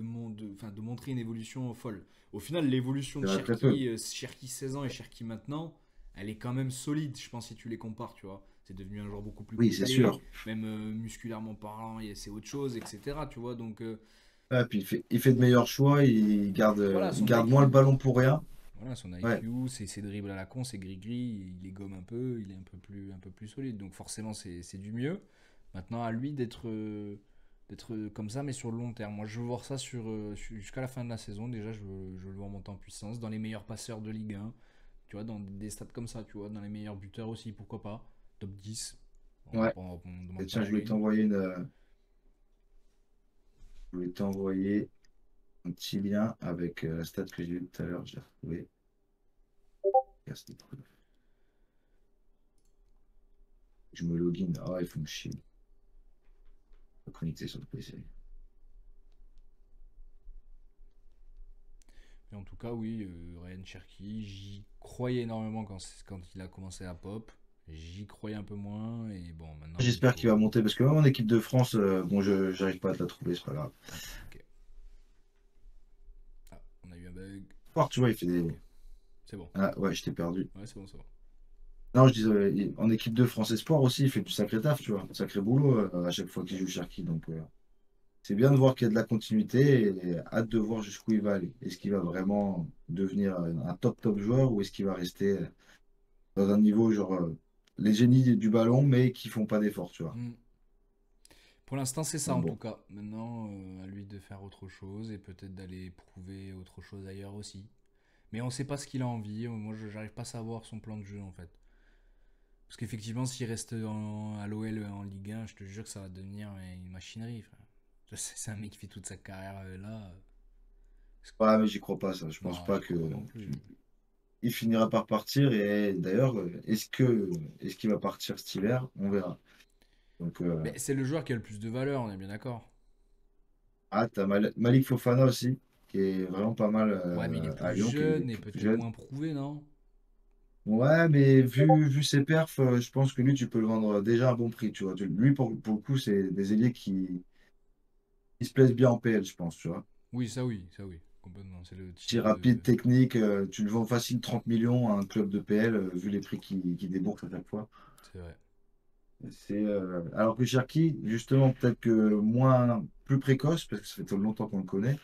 montrer une évolution folle. Au final, l'évolution de C'est vrai très peu. Cherki 16 ans et Cherki maintenant, elle est quand même solide, je pense, si tu les compares, tu vois. C'est devenu un joueur beaucoup plus Oui, c'est complet, sûr. même musculairement parlant, c'est autre chose, etc. Tu vois, donc Ouais, puis il fait de meilleurs choix, voilà, il son garde moins le IQ, ballon pour rien. voilà, son Ouais, IQ, ses dribbles à la con, ses gris-gris, il les gomme un peu, il est un peu plus solide. Donc forcément, c'est du mieux. Maintenant, à lui d'être comme ça, mais sur le long terme. Moi, je veux voir ça jusqu'à la fin de la saison. Déjà, je veux le voir monter en puissance dans les meilleurs passeurs de Ligue 1. Tu vois, dans des stats comme ça, tu vois, dans les meilleurs buteurs aussi, pourquoi pas. Top 10. Ouais. On ne Et demande pas tiens, la lune. je voulais t'envoyer un petit lien avec la stat que j'ai vue tout à l'heure. Je l'ai retrouvé. Regarde, c'était cool. Je me login. Ah, il faut me chier. Faut connecter sur le PC. Mais en tout cas, oui, Ryan Cherky, j'y croyais énormément quand il a commencé à pop. J'y croyais un peu moins. Et bon, maintenant, il J'espère qu'il va faut. monter parce que même en équipe de France, bon, je j'arrive pas à te la trouver, c'est pas grave. Ok. Ah, on a eu un bug. Voir, tu vois, il fait des. Ok. C'est bon. Ah ouais, je t'ai perdu. Ouais, c'est bon, c'est bon. Non, je disais, en équipe de France Espoir aussi, il fait du sacré taf, tu vois, un sacré boulot à chaque fois qu'il joue Cherki. Donc, c'est bien de voir qu'il y a de la continuité et hâte de voir jusqu'où il va aller. Est-ce qu'il va vraiment devenir un top top joueur ou est-ce qu'il va rester dans un niveau genre les génies du ballon mais qui font pas d'efforts, tu vois. Hmm. Pour l'instant, c'est ça Donc en tout bon, cas. Maintenant, à lui de faire autre chose et peut-être d'aller prouver autre chose ailleurs aussi. Mais on sait pas ce qu'il a envie. Moi, je j'arrive pas à savoir son plan de jeu en fait. Parce qu'effectivement, s'il reste à l'OL en Ligue 1, je te jure que ça va devenir une machinerie, frère. C'est un mec qui fait toute sa carrière là. ouais, mais j'y crois pas ça. Je pense Non, pas j'y que crois pas non plus. il finira par partir et d'ailleurs, est-ce qu'il va partir cet hiver? On verra. Donc Mais c'est le joueur qui a le plus de valeur, on est bien d'accord. t'as Malik Fofana aussi qui est vraiment pas mal Ouais, mais il est à plus Lyon, qui est jeune et plus peut-être jeune. moins prouvé, non? Ouais, mais vu ses perfs, je pense que lui, tu peux le vendre déjà à un bon prix, tu vois. Lui, pour le coup, c'est des ailiers qui se plaisent bien en PL, je pense, tu vois. Oui, ça oui, ça oui. Complètement. C'est le Si type rapide, de. technique, tu le vends facile 30 millions à un club de PL, vu les prix qu'il débourse à chaque fois. C'est vrai. Alors que Cherki, justement, peut-être que plus précoce, parce que ça fait trop longtemps qu'on le connaît,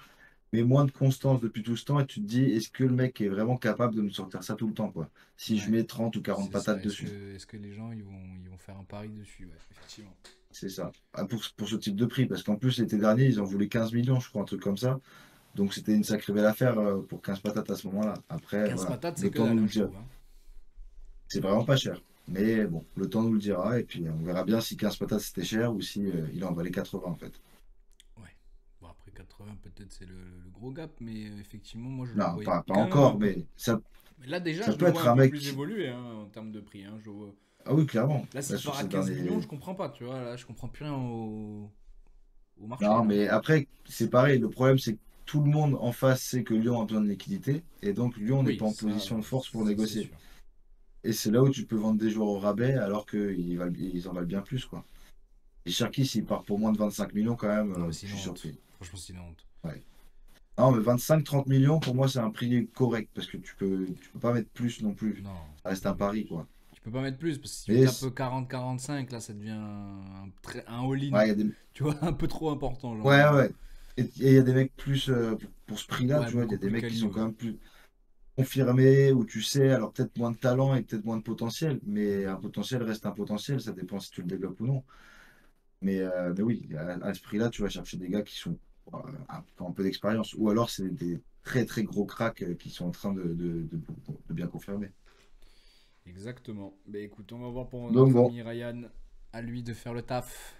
mais moins de constance depuis tout ce temps, et tu te dis, est-ce que le mec est vraiment capable de me sortir ça tout le temps, quoi? Si je Ouais. mets 30 ou 40 C'est ça. patates dessus. Est-ce que les gens ils vont faire un pari dessus? Ouais, effectivement. C'est ça. Ah, pour ce type de prix, parce qu'en plus, l'été dernier, ils en voulaient 15 millions, je crois, un truc comme ça. Donc c'était une sacrée belle affaire pour 15 patates à ce moment-là. Après, 15 voilà, patates, c'est le que temps nous dalle, le hein, je dira. trouve, hein. C'est vraiment pas cher. Mais bon, le temps nous le dira, et puis on verra bien si 15 patates c'était cher ou si il en valait 80 en fait. Ouais. Bon, après 80, peut-être c'est le gros gap, mais effectivement, moi je le Non, voyais pas quand même un encore, peu. mais Mais là, déjà, ça je le peut vois être un un peu mec plus évoluer hein, en termes de prix. Hein. Ah oui, clairement. Là, Là, s'il sur part à ces 15 millions, derniers. je comprends pas, tu vois. Là, je comprends plus rien au marché, Non, là. mais après, c'est pareil. Le problème, c'est que tout le monde en face sait que Lyon a besoin de liquidité, et donc Lyon n'est Oui, pas en ça, position de force pour ça c'est négocier. sûr. Et c'est là où tu peux vendre des joueurs au rabais alors ils en valent bien plus, quoi. Et Cherki, s'il part pour moins de 25 millions, quand même, Non, mais c'est je une suis honte. surpris. Franchement, c'est une honte. Ouais. Non, mais 25-30 millions, pour moi, c'est un prix correct parce que tu peux pas mettre plus non plus. Non, Ça reste un non, mais pari, quoi. tu peux pas mettre plus, parce que si tu Mais tapes 40-45, là, ça devient un all-in. ouais, il y a des. Tu vois, un peu trop important, j'ai envie de Ouais, dire. ouais. Et il y a des mecs plus pour ce prix-là, Ouais, tu vois, il y beaucoup a des plus mecs qui quali, sont ouais. quand même plus confirmés, où tu sais, alors peut-être moins de talent et peut-être moins de potentiel, mais Mm. un potentiel reste un potentiel, ça dépend si tu le développes ou non. Mais oui, à ce prix-là, tu vas chercher des gars qui sont qui ont un peu d'expérience, ou alors c'est des très très gros cracks qui sont en train de bien confirmer. Exactement. Mais écoute, on va voir pour Donc notre bon, ami Ryan, à lui de faire le taf.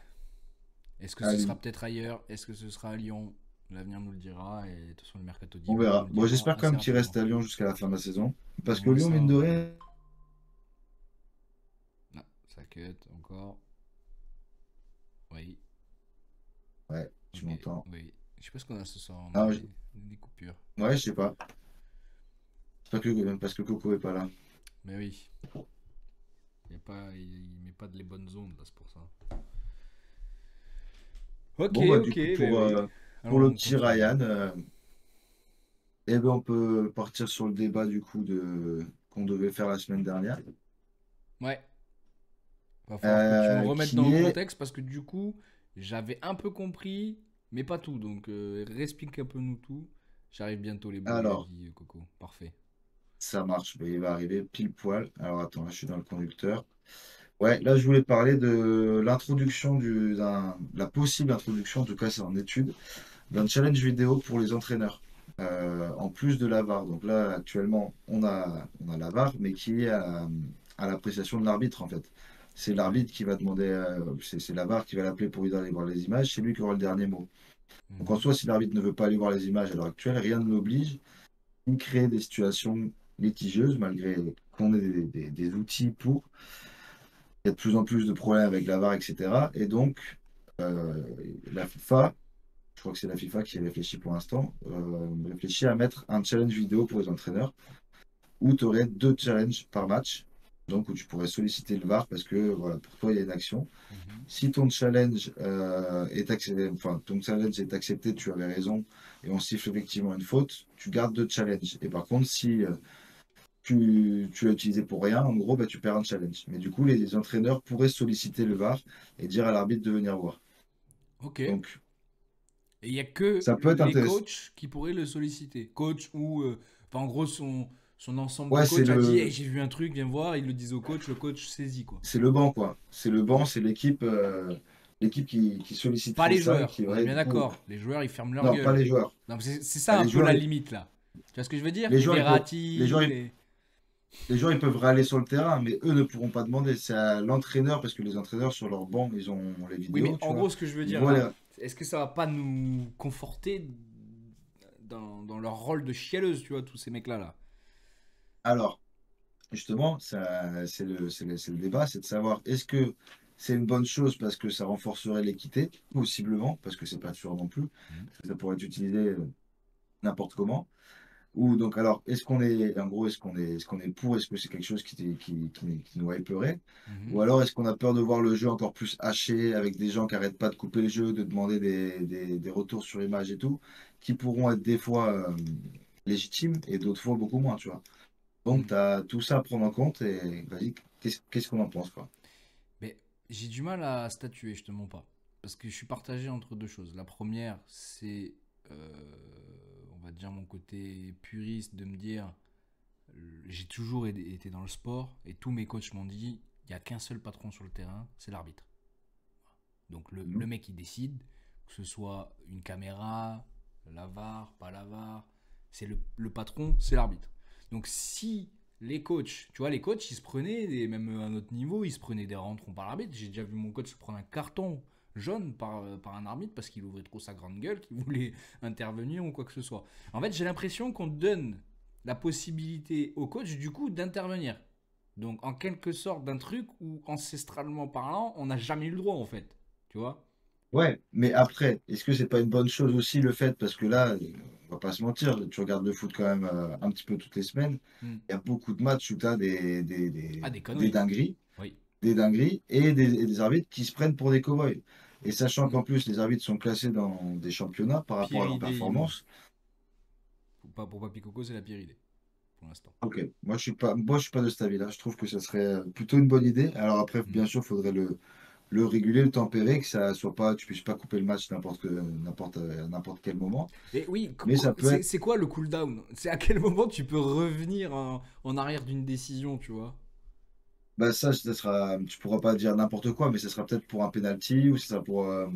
Est-ce que ce sera allez, peut-être ailleurs? Est-ce que ce sera à Lyon? L'avenir nous le dira et de toute façon le mercato on d'hiver nous verra. le Bon, dira j'espère quand assez même qu'il reste rapidement. à Lyon jusqu'à la fin de la saison, parce que Ouais, Lyon, ça, mine de ouais. rien, Ah, ça cut encore. Oui, ouais, tu ok, m'entends. oui. Je sais pas ce qu'on a ce soir, on a Ah, des coupures. ouais, je sais pas. C'est pas parce que Coco est pas là. Mais oui, il met pas de les bonnes ondes là, c'est pour ça. Ok, Bon, bah, du ok, coup, ben oui. pour Alors le on petit continue. Ryan, eh ben, on peut partir sur le débat du coup qu'on devait faire la semaine dernière, Ouais, va falloir que tu me remettes dans qui le est contexte parce que du coup, j'avais un peu compris, mais pas tout. Donc, réexplique un peu nous tout. J'arrive bientôt, les beaux et la alors, vie, Coco. Parfait. ça marche, mais il va arriver pile poil. Alors attends, là, je suis dans le conducteur. Ouais, là, je voulais parler de l'introduction la possible introduction, en tout cas, c'est en étude, d'un challenge vidéo pour les entraîneurs, en plus de la VAR. Donc là, actuellement, on a la VAR, mais qui est à l'appréciation de l'arbitre, en fait. C'est l'arbitre qui va demander, c'est la VAR qui va l'appeler pour lui aller voir les images, c'est lui qui aura le dernier mot. Donc en Mhm. soi, si l'arbitre ne veut pas aller voir les images à l'heure actuelle, rien ne l'oblige. Il crée des situations litigieuses, malgré qu'on ait des outils pour. Il y a de plus en plus de problèmes avec la VAR, etc. Et donc, euh, la FIFA, je crois que c'est la FIFA qui réfléchit pour l'instant, réfléchit à mettre un challenge vidéo pour les entraîneurs où tu aurais 2 challenges par match. Donc, où tu pourrais solliciter le VAR parce que voilà, pour toi, il y a une action. Mhm. Si ton challenge, est accepté, enfin, ton challenge est accepté, tu avais raison, et on siffle effectivement une faute, tu gardes 2 challenges. Et par contre, si tu l'as utilisé pour rien, en gros, bah, tu perds un challenge. Mais du coup, les entraîneurs pourraient solliciter le VAR et dire à l'arbitre de venir voir. Ok. Et Donc, il n'y a que ça peut être les intéressant. coachs qui pourraient le solliciter. Coach ou. Enfin, en gros, son ensemble de Ouais, coachs a dit hey, j'ai vu un truc, viens voir. Ils le disent au coach, le coach saisit quoi. c'est le banc, quoi. C'est le banc, c'est l'équipe qui Pas solliciterait les ça et joueurs, qui on est aurait bien du coup. d'accord. Les joueurs, ils ferment leur Non, pas gueule. les joueurs. Donc c'est Ah, ça un peu la limite là. Tu vois ce que je veux dire? les Les joueurs, ils peuvent, les Verratti, joueurs, les. les joueurs, ils peuvent râler sur le terrain, mais eux ne pourront pas demander. C'est à l'entraîneur, parce que les entraîneurs, sur leur banc, ils ont les Oui, mais vidéos, tu en vois. gros, ce que je veux Ils dire voient là, les. est-ce que ça va pas nous conforter dans leur rôle de chialeuse, tu vois, tous ces mecs-là là? Alors, justement, c'est le débat, c'est de savoir est-ce que c'est une bonne chose parce que ça renforcerait l'équité, possiblement, parce que c'est pas sûr non plus, Mhm. parce que ça pourrait être utilisé n'importe comment. Ou donc alors, est-ce qu'on est, en gros, est-ce qu'on est pour, est-ce que c'est quelque chose qui nous hyperait? Mhm. Ou alors est-ce qu'on a peur de voir le jeu encore plus haché avec des gens qui arrêtent pas de couper le jeu, de demander des retours sur image et tout, qui pourront être des fois légitimes et d'autres fois beaucoup moins, tu vois. Donc, Mhm. tu as tout ça à prendre en compte et vas-y, qu'est-ce qu'on en pense, quoi? Mais j'ai du mal à statuer, je te mens pas. Parce que je suis partagé entre deux choses. La première, c'est, on va dire, mon côté puriste de me dire, j'ai toujours été dans le sport et tous mes coachs m'ont dit, il n'y a qu'un seul patron sur le terrain, c'est l'arbitre. Donc Mhm. le mec il décide, que ce soit une caméra, la VAR, pas la VAR, c'est le patron, c'est l'arbitre. Donc si les coachs, tu vois, les coachs ils se prenaient, et même à notre niveau, ils se prenaient des rentrons par l'arbitre. J'ai déjà vu mon coach se prendre un carton jaune par un arbitre parce qu'il ouvrait trop sa grande gueule, qu'il voulait intervenir ou quoi que ce soit. En fait, j'ai l'impression qu'on donne la possibilité au coach du coup d'intervenir. Donc en quelque sorte d'un truc où ancestralement parlant, on n'a jamais eu le droit en fait. Tu vois? Ouais, mais après, est-ce que c'est pas une bonne chose aussi le fait, parce que là, on va pas se mentir, tu regardes le foot quand même un petit peu toutes les semaines, Hmm. il y a beaucoup de matchs où tu as Ah, des des conneries. dingueries, Oui. et des arbitres qui se prennent pour des cow-boys. Et sachant Hmm. qu'en plus, les arbitres sont classés dans des championnats par rapport à Pire leur idée, moi. performance. Pour Papy Coco, c'est la pire idée. Pour l'instant. Ok, moi je suis pas de cet avis-là. Je trouve que ça serait plutôt une bonne idée. Alors après, Hmm. bien sûr, il faudrait le réguler, le tempérer, que ça soit pas, tu puisses pas couper le match à n'importe quel moment. Et oui, Mais ça peut être, c'est quoi le cooldown? C'est à quel moment tu peux revenir en arrière d'une décision, tu vois? bah ça sera, tu pourras pas dire n'importe quoi, mais ça sera peut-être pour un penalty ou ça sera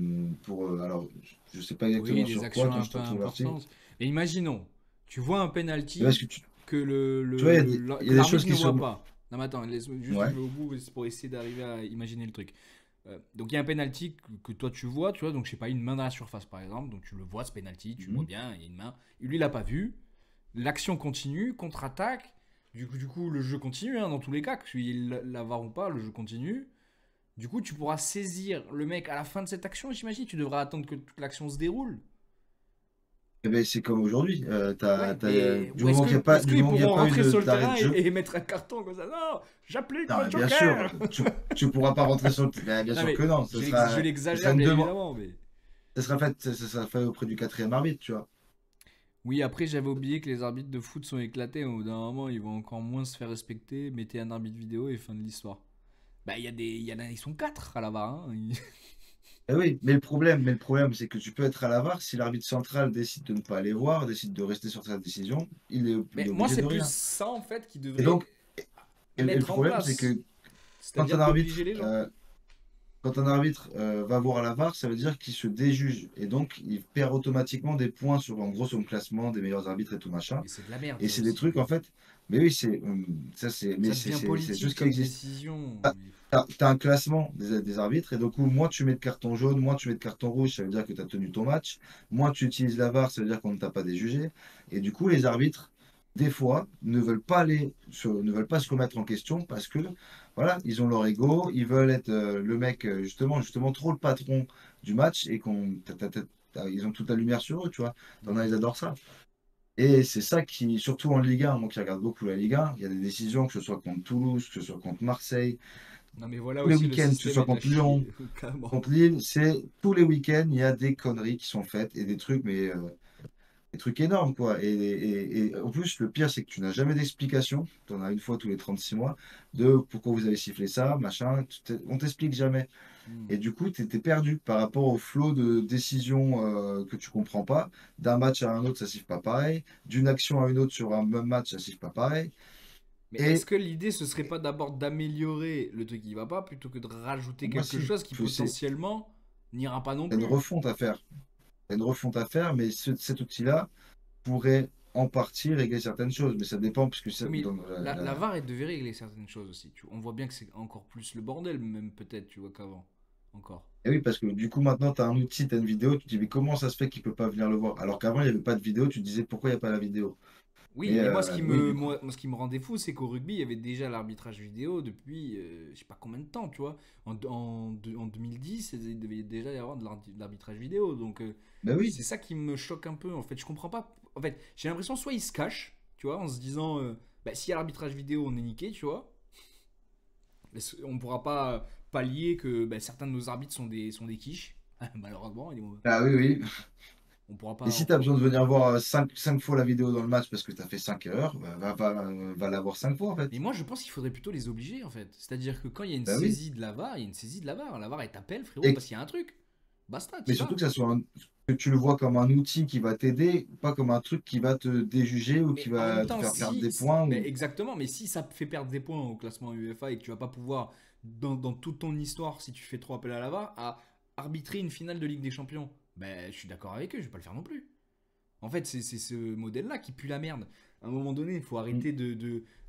alors, je sais pas Oui, exactement des sur quoi. actions Attends, un je te peu retrouve l'article. importantes. Et imaginons, tu vois un Mais parce penalty que que tu vois, il y que a des choses l'arbitre ne qui voit sont, pas. Non, mais attends, juste je ouais, vais au bout pour essayer d'arriver à imaginer le truc. Donc il y a un penalty que toi tu vois, tu vois, donc je sais pas, une main dans la surface par exemple, donc tu le vois ce penalty, tu le vois mhm. bien, il y a une main. Lui il l'a pas vu, l'action continue, contre-attaque, du coup le jeu continue hein, dans tous les cas, que tu la VAR ou pas, le jeu continue. Du coup tu pourras saisir le mec à la fin de cette action, j'imagine, tu devras attendre que toute l'action se déroule. Eh ben, c'est comme aujourd'hui. Ouais, mais Du moment qu'il n'y a pas, est-ce du qu'ils moment qu'il y a pourront pas eu rentrer sur le d'arrêt terrain de jeu, et mettre un carton comme ça? Non, j'applique non, le mais bien sûr, Joker. tu pourras pas rentrer sur le, bien Non sûr mais que non. je Ce sera l'exagère une bien demande, évidemment, mais ça sera fait auprès du quatrième arbitre, tu vois. oui, après, j'avais oublié que les arbitres de foot sont éclatés. Au bout d'un moment, ils vont encore moins se faire respecter. Mettez un arbitre vidéo et fin de l'histoire. Bah, il y en a, ils sont quatre à la barre. Hein. Eh oui, mais le problème, c'est que tu peux être à la VAR si l'arbitre central décide de ne pas aller voir, décide de rester sur sa décision, il Mais est moi, obligé c'est de plus rien. ça, en fait, qui Et devrait donc, et le mettre en problème, c'est place. que Quand C'est-à-dire un obliger arbitre, les gens. va voir à la VAR, ça veut dire qu'il se déjuge. Et donc, il perd automatiquement des points sur, en gros, sur le classement des meilleurs arbitres et tout machin. Mais c'est de la merde, Et ça c'est des aussi. trucs, en fait. Mais oui, mais Ça devient c'est tout politique ce qui comme existe. décision. T'as un classement des arbitres, et du coup, moins tu mets de carton jaune, moins tu mets de carton rouge, ça veut dire que tu as tenu ton match. Moins tu utilises la VAR, ça veut dire qu'on ne t'a pas déjugé. Et du coup, les arbitres, des fois, ne veulent pas se remettre en question parce que, voilà, ils ont leur ego, ils veulent être le mec, justement, trop le patron du match et ils ont toute la lumière sur eux, tu vois. T'en as, Mm. ils adorent ça. Et c'est ça qui, surtout en Ligue 1, moi qui regarde beaucoup la Ligue 1, il y a des décisions, que ce soit contre Toulouse, que ce soit contre Marseille, Non, mais voilà tous les aussi, le week-ends, que ce système soit est de la contre chier, Lyon, clairement. contre Lille, c'est tous les week-ends, il y a des conneries qui sont faites et des trucs, mais des trucs énormes, quoi. Et en plus, le pire, c'est que tu n'as jamais d'explication. Tu en as une fois tous les 36 mois de pourquoi vous avez sifflé ça, machin. On t'explique jamais. Mm. Et du coup, tu étais perdu par rapport au flot de décisions que tu comprends pas. D'un match à un autre, ça siffle pas pareil. D'une action à une autre sur un même match, ça siffle pas pareil. Mais est-ce Et, que l'idée, ce serait pas d'abord d'améliorer le truc qui va pas, plutôt que de rajouter pour moi, quelque si, chose qui potentiellement n'ira pas non t'as une plus? refonte à faire. T'as une refonte à faire, mais cet outil-là pourrait en partie régler certaines choses. Mais ça dépend, parce que Oui, mais dans la VAR, elle devait régler certaines choses aussi. On voit bien que c'est encore plus le bordel, même peut-être, tu vois, qu'avant. Encore. Et oui, parce que du coup, maintenant, tu as un outil, tu as une vidéo, tu te dis, mais comment ça se fait qu'il peut pas venir le voir? Alors qu'avant, il n'y avait pas de vidéo, tu te disais, pourquoi il n'y a pas la vidéo? Oui, Mais mais oui, du coup, moi, ce qui me rendait fou, c'est qu'au rugby, il y avait déjà l'arbitrage vidéo depuis je sais pas combien de temps, tu vois. En 2010, il devait déjà y avoir de l'arbitrage vidéo. Donc, ben oui, c'est ça qui me choque un peu, en fait. Je comprends pas. En fait, j'ai l'impression, soit ils se cachent, tu vois, en se disant, bah, s'il y a l'arbitrage vidéo, on est niqué, tu vois. On pourra pas pallier que bah, certains de nos arbitres sont des quiches, malheureusement. ah oui, oui. Et si On tu as pourra besoin pas. de venir voir cinq fois la vidéo dans le match parce que tu as fait 5 erreurs, bah, va la voir 5 fois, en Mais fait. moi, je pense qu'il faudrait plutôt les obliger, en fait. C'est-à-dire que quand il y a une Ben oui. saisie de la VAR, il y a une saisie de la VAR. La VAR, elle t'appelle, frérot, Et, parce qu'il y a un truc. Basta, mais t'y surtout vas. que que tu le vois comme un outil qui va t'aider, pas comme un truc qui va te déjuger ou qui Mais en même va te temps, faire perdre des points. mais exactement, mais si ça te fait perdre des points au classement UEFA et que tu vas pas pouvoir, dans toute ton histoire, si tu fais trop appel à la VAR, à arbitrer une finale de Ligue des Champions, ben, je suis d'accord avec eux, je vais pas le faire non plus. En fait, c'est ce modèle-là qui pue la merde. À un moment donné, il faut arrêter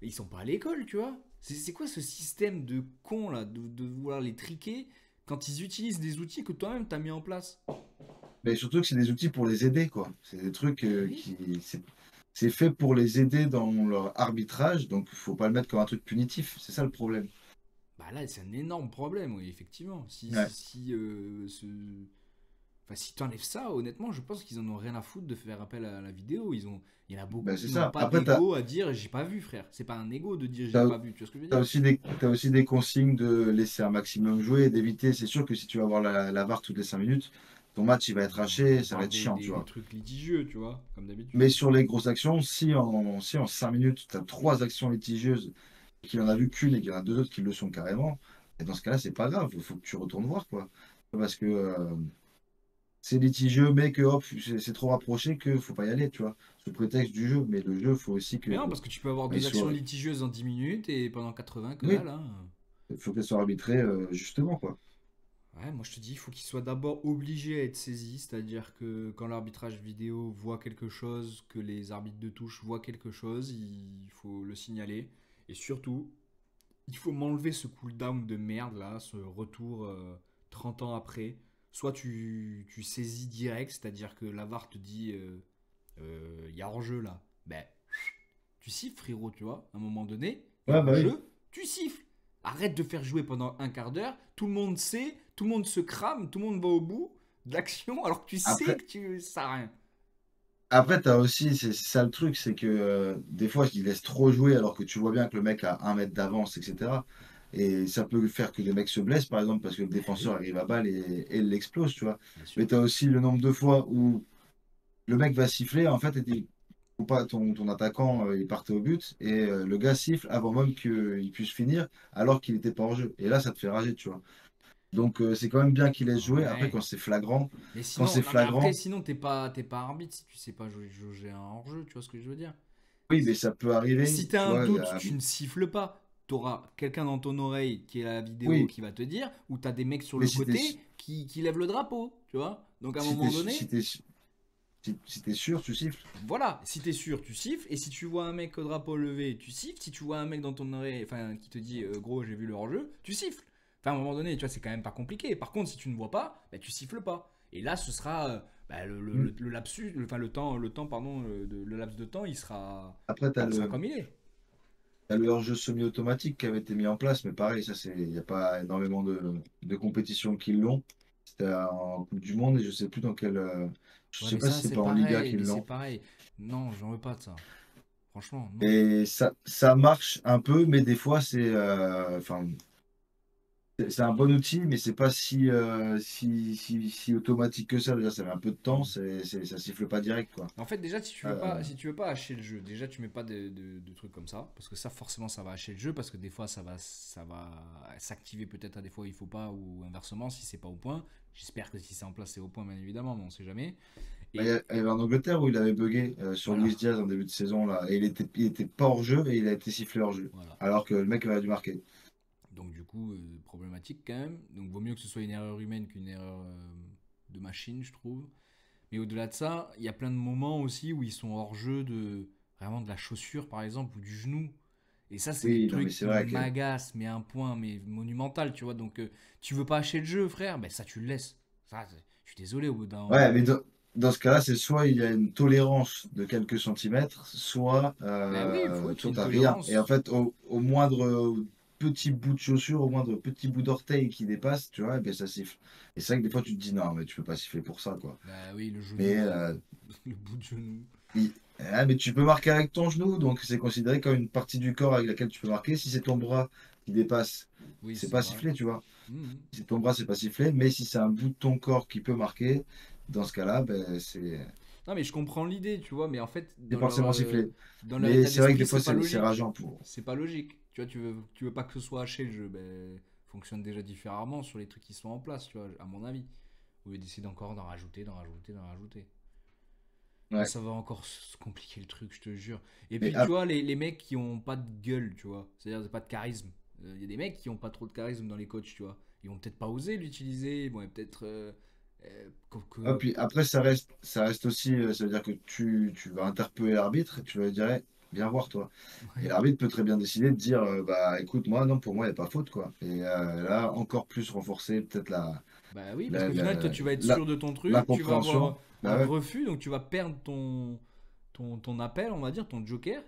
Ils sont pas à l'école, tu vois. C'est quoi ce système de con là, de vouloir les triquer quand ils utilisent des outils que toi-même t'as mis en place? Mais surtout que c'est des outils pour les aider, quoi. C'est des trucs Ben oui. c'est fait pour les aider dans leur arbitrage, donc il faut pas le mettre comme un truc punitif. C'est ça le problème. Bah là, c'est un énorme problème, oui, effectivement. Ouais. Enfin, si t'enlèves ça, honnêtement, je pense qu'ils en ont rien à foutre de faire appel à la vidéo. Il y en a beaucoup Ben, c'est qui n'ont ça. pas Après, d'ego à dire j'ai pas vu, frère. C'est pas un ego de dire j'ai pas vu. Tu vois ce que je veux dire? t'as aussi des consignes de laisser un maximum jouer, d'éviter. C'est sûr que si tu vas avoir la VAR toutes les 5 minutes, ton match il va être haché, On ça va parle être chiant, tu des vois. trucs litigieux, tu vois, comme d'habitude. Mais sur les grosses actions, si en 5 minutes, tu as 3 actions litigieuses et qu'il en a vu qu'une et qu'il y en a deux autres qui le sont carrément, et dans ce cas-là, c'est pas grave, il faut que tu retournes voir, quoi. Parce que c'est litigieux, mais que hop, c'est trop rapproché que faut pas y aller, tu vois. Sous prétexte du jeu. Mais le jeu, faut aussi Mais non, parce que tu peux avoir bah, il deux actions soit, litigieuses en 10 minutes et pendant 80, que oui, dalle, hein. il faut qu'elle soit arbitrée justement, quoi. Ouais, moi je te dis, il faut qu'il soit d'abord obligé à être saisi, c'est-à-dire que quand l'arbitrage vidéo voit quelque chose, que les arbitres de touche voient quelque chose, il faut le signaler. Et surtout, il faut m'enlever ce cooldown de merde là, ce retour 30 ans après. Soit tu saisis direct, c'est-à-dire que la VAR te dit il y a hors-jeu là. Ben, tu siffles frérot, tu vois. À un moment donné, il y a Ouais, bah oui. hors-jeu, tu siffles. Arrête de faire jouer pendant un quart d'heure. Tout le monde sait, tout le monde se crame, tout le monde va au bout de l'action alors que tu sais Après, que tu ça sert à rien. après t'as aussi, c'est ça le truc, c'est que des fois, ils laissent trop jouer alors que tu vois bien que le mec a 1 mètre d'avance, etc. Et ça peut faire que des mecs se blessent, par exemple, parce que le Ben défenseur oui, arrive à balle et l'explose, tu vois. bien Mais sûr. t'as aussi le nombre de fois où le mec va siffler, en fait, et ou pas, ton attaquant, il partait au but, et le gars siffle avant même qu'il puisse finir, alors qu'il n'était pas en jeu. Et là, ça te fait rager, tu vois. Donc, c'est quand même bien qu'il laisse jouer. Après, Ouais. Mais quand sinon, c'est non mais après, flagrant, sinon t'es pas arbitre si tu sais pas jouer un hors-jeu, tu vois ce que je veux dire? oui, mais ça peut arriver, Si t'as tu un vois. doute, tu ne siffles pas. t'auras quelqu'un dans ton oreille qui est à la vidéo Oui, qui va te dire, ou t'as des mecs sur mais le côté qui lèvent le drapeau, tu vois. Donc à un moment donné, si t'es sûr, tu siffles. voilà, si t'es sûr, tu siffles, et si tu vois un mec au drapeau levé, tu siffles, si tu vois un mec dans ton oreille, enfin, qui te dit gros, j'ai vu le hors-jeu, tu siffles. Enfin, à un moment donné, tu vois, c'est quand même pas compliqué. Par contre, si tu ne vois pas, bah, tu siffles pas. Et là, ce sera bah, Hmm. le lapsus, enfin le temps, pardon, le laps de temps, Après, il sera comme il est. t'as le hors-jeu semi-automatique qui avait été mis en place, mais pareil, il n'y a pas énormément de compétitions qui l'ont. C'était en Coupe du Monde et je sais plus dans quel. Je Ouais, sais mais pas ça, si c'est c'est pas en Liga pareil, qu'ils mais c'est l'ont. pareil. Non, j'en veux pas de ça. Franchement, non. Et ça marche un peu, mais des fois, enfin, c'est un bon outil, mais c'est pas si automatique que ça. Déjà, ça met un peu de temps, Hmm. ça siffle pas direct, quoi. En fait, déjà, Euh, si tu veux pas hacher le jeu, déjà, tu mets pas de trucs comme ça, parce que ça, forcément, ça va hacher le jeu, parce que des fois, ça va s'activer peut-être à des fois il faut pas, ou inversement, si c'est pas au point. J'espère que si c'est en place, c'est au point, bien évidemment, mais on sait jamais. Et il y avait en Angleterre où il avait bugué sur voilà, Luis Diaz en début de saison, là, et il était pas hors jeu et il a été sifflé hors jeu. voilà. Alors que le mec aurait dû marquer. Donc, du coup, problématique quand même. Donc, vaut mieux que ce soit une erreur humaine qu'une erreur de machine, je trouve. Mais au-delà de ça, il y a plein de moments aussi où ils sont hors jeu de vraiment de la chaussure, par exemple, ou du genou. Et ça, c'est des Oui, non, mais trucs c'est qui vrai que. m'agacent, mais à un point mais monumental, tu vois. Donc, tu veux pas hacher le jeu, frère, ben ça, tu le laisses. Ça, je suis désolé, au bout d'un Ouais, mais moment. dans ce cas-là, c'est soit il y a une tolérance de quelques centimètres, Ben oui, il faut qu'il y soit ait une t'as rien. Et en tolérance. fait, au moindre petit bout de chaussure, au moindre petit bout d'orteil qui dépasse, tu vois, et ben ça siffle. Et c'est vrai que des fois, tu te dis, non, mais tu peux pas siffler pour ça, quoi. Ben oui, le Mais, genou, le bout de genou. mais tu peux marquer avec ton genou, donc c'est considéré comme une partie du corps avec laquelle tu peux marquer. Si c'est ton bras qui dépasse, Oui, c'est c'est pas vrai. sifflé, tu vois. Mhm. Si c'est ton bras, c'est pas sifflé. Mais si c'est un bout de ton corps qui peut marquer, dans ce cas-là, ben, Non, mais je comprends l'idée, tu vois, mais en fait, c'est forcément sifflé. dans leur Mais état c'est vrai que d'esprit, des fois, c'est pas c'est logique. rageant pour. C'est pas logique. Tu vois, tu veux pas que ce soit haché le jeu, ben, fonctionne déjà différemment sur les trucs qui sont en place, tu vois, à mon avis. Au lieu d'essayer encore d'en rajouter, d'en rajouter, d'en rajouter. Là, Ouais. ça va encore se compliquer le truc, je te jure. Et Mais puis, tu vois, les mecs qui ont pas de gueule, tu vois, c'est-à-dire pas de charisme. Il y a des mecs qui ont pas trop de charisme dans les coachs, tu vois. Ils vont peut-être pas oser l'utiliser, ils vont peut-être. puis après, ça reste aussi, ça veut dire que tu vas interpeller l'arbitre et tu vas lui dire, eh, viens voir, toi. Et Ouais. l'arbitre peut très bien décider de dire, bah écoute, moi, non, pour moi, il n'y a pas faute, quoi. Et là, encore plus renforcer peut-être Bah oui, parce la, qu'au final, toi, la, tu vas être la- sûr de ton truc, tu vas l'incompréhension. avoir un Bah ouais, refus, donc tu vas perdre ton appel, on va dire, ton joker.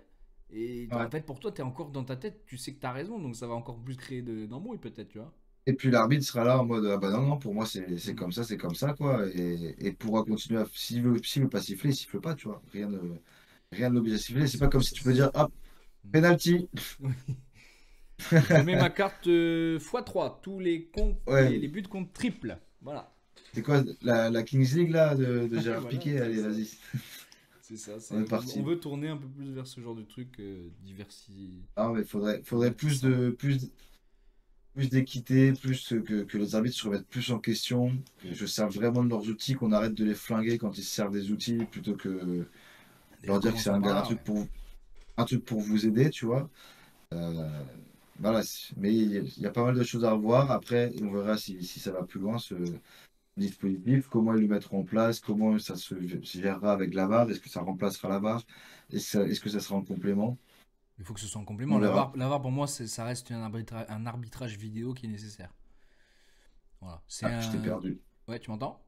Et en ouais. fait, pour toi, tu es encore dans ta tête, tu sais que tu as raison, donc ça va encore plus créer d'embrouilles, peut-être, tu vois. Et puis l'arbitre sera là en mode, ah bah non, non, pour moi, Mm. c'est comme ça, quoi. Et pourra continuer à, s'il veut pas siffler, il siffle pas, tu vois. Rien ne l'oblige à siffler. C'est pas comme si tu peux dire, hop, penalty. Je mets ma carte x3, tous Ouais, les buts comptent triple. Voilà. c'est quoi la Kings League là de Ouais, Gérard voilà, Piqué? c'est Allez, ça. vas-y, C'est ça, on est on parti. veut tourner un peu plus vers ce genre de truc Ah, mais faudrait divertissant. plus d'équité, que les arbitres se remettent plus en question, que je serve vraiment de leurs outils, qu'on arrête de les flinguer quand ils se servent des outils, plutôt que Déjà, leur dire que c'est commençons par un là, ouais. un truc pour vous aider, tu vois. Euh, voilà, mais il y a pas mal de choses à revoir. Après, on verra si ça va plus loin, ce dispositif, comment ils le mettront en place, comment ça se gérera avec la VAR, est-ce que ça remplacera la VAR, est-ce que ça sera en complément? Il faut que ce soit en complément. On verra. La VAR pour moi, ça reste un arbitrage vidéo qui est nécessaire. Voilà. C'est Ah, je t'ai un. perdu. Ouais, tu m'entends?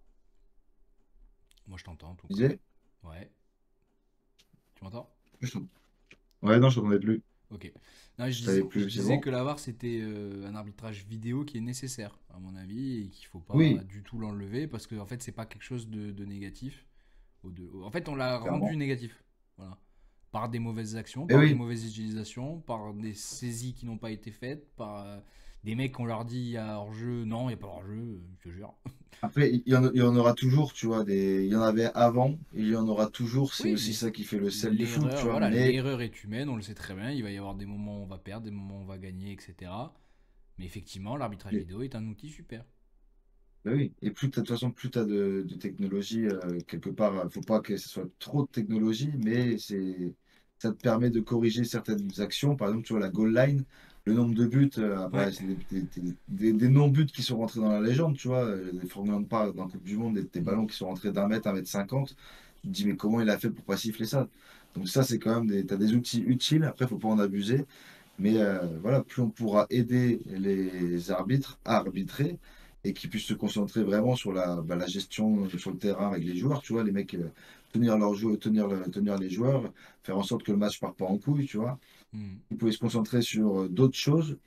Moi, je t'entends en tout Tu cas. disais? Ouais. Tu m'entends? Je t'en- Ouais, non, je t'entendais plus. Ok. Non, Je t'avais je plus, c'est disais bon? que la VAR, c'était un arbitrage vidéo qui est nécessaire, à mon avis, et qu'il faut pas Oui, du tout l'enlever parce que, en fait, c'est pas quelque chose de négatif. En fait, on l'a rendu clairement. négatif. Voilà. Par des mauvaises actions, Et par des oui. mauvaises utilisations, par des saisies qui n'ont pas été faites, par des mecs qu'on leur dit il y a hors-jeu. Non, il n'y a pas hors-jeu, je te jure. Après, il y en aura toujours, tu vois, il y en avait avant, et il y en aura toujours, c'est Oui, aussi ça qui fait le sel du foot, tu l'erreur, vois, voilà, mais l'erreur est humaine, on le sait très bien. Il va y avoir des moments où on va perdre, des moments où on va gagner, etc. Mais effectivement, l'arbitrage mais- vidéo est un outil super. bah oui, et plus de toute façon, plus tu as de technologie, quelque part, faut pas que ce soit trop de technologie, mais ça te permet de corriger certaines actions. Par exemple, tu vois, la goal line, le nombre de buts, Ouais. après, c'est des non-buts qui sont rentrés dans la légende, tu vois. Des Formule Park dans la Coupe du Monde, des Mm. ballons qui sont rentrés d'un mètre 50. Tu te dis, mais comment il a fait pour pas siffler ça? Donc ça, c'est quand même t'as des outils utiles. Après, faut pas en abuser. Mais voilà, plus on pourra aider les arbitres à arbitrer et qu'ils puissent se concentrer vraiment sur la gestion sur le terrain avec les joueurs, tu vois, les mecs tenir leur jeu, tenir les joueurs, faire en sorte que le match parte pas en couille, tu vois. Mm. Ils pouvaient se concentrer sur d'autres choses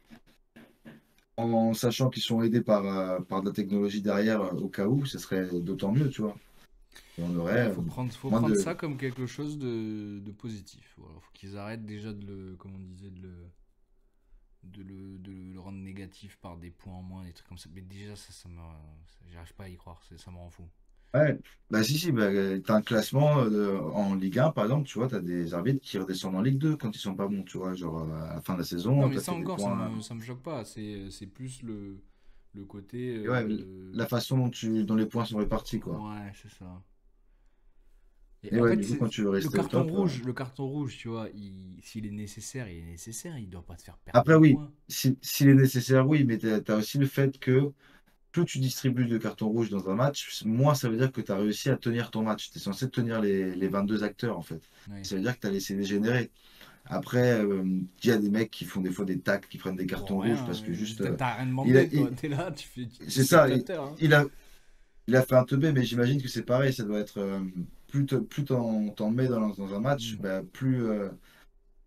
en sachant qu'ils sont aidés par de la technologie derrière au cas où, ce serait d'autant mieux, tu vois. Et on Ouais, aurait faut moins prendre de... ça comme quelque chose de positif. Voilà, faut qu'ils arrêtent déjà de le, comme on disait, de le rendre négatif par des points en moins, des trucs comme ça. Mais déjà, j'arrive pas à y croire, ça me rend fou. Ouais, bah si, si, bah, t'as un classement en Ligue 1, par exemple, tu vois, t'as des arbitres qui redescendent en Ligue 2 quand ils sont pas bons, tu vois, genre à la fin de la Non, saison, mais t'as ça fait des encore, points. ça me choque pas. C'est plus le côté. Et ouais, la façon dont les points sont répartis, quoi. Ouais, c'est ça. Et Et en ouais, fait, du coup, quand tu veux rester au top. le carton rouge, tu vois, s'il est nécessaire, il est nécessaire. Il doit pas te faire perdre Après, des oui, points. s'il est nécessaire, oui, mais t'as aussi le fait que plus tu distribues de cartons rouges dans un match, moins ça veut dire que tu as réussi à tenir ton match. Tu es censé tenir les 22 acteurs, en fait. Ouais. Ça veut dire que tu as laissé dégénérer. Après, il y a des mecs qui font des fois des tacles, qui prennent des Pour cartons rouges rien. parce que juste. T'as rien Il a, demandé, toi. il- T'es là, t'es c'est ça, spectateur, hein. il a, il a fait un teubé, mais j'imagine que c'est pareil. Ça doit être. Plus t'en mets dans un match, Hmm. bah, plus.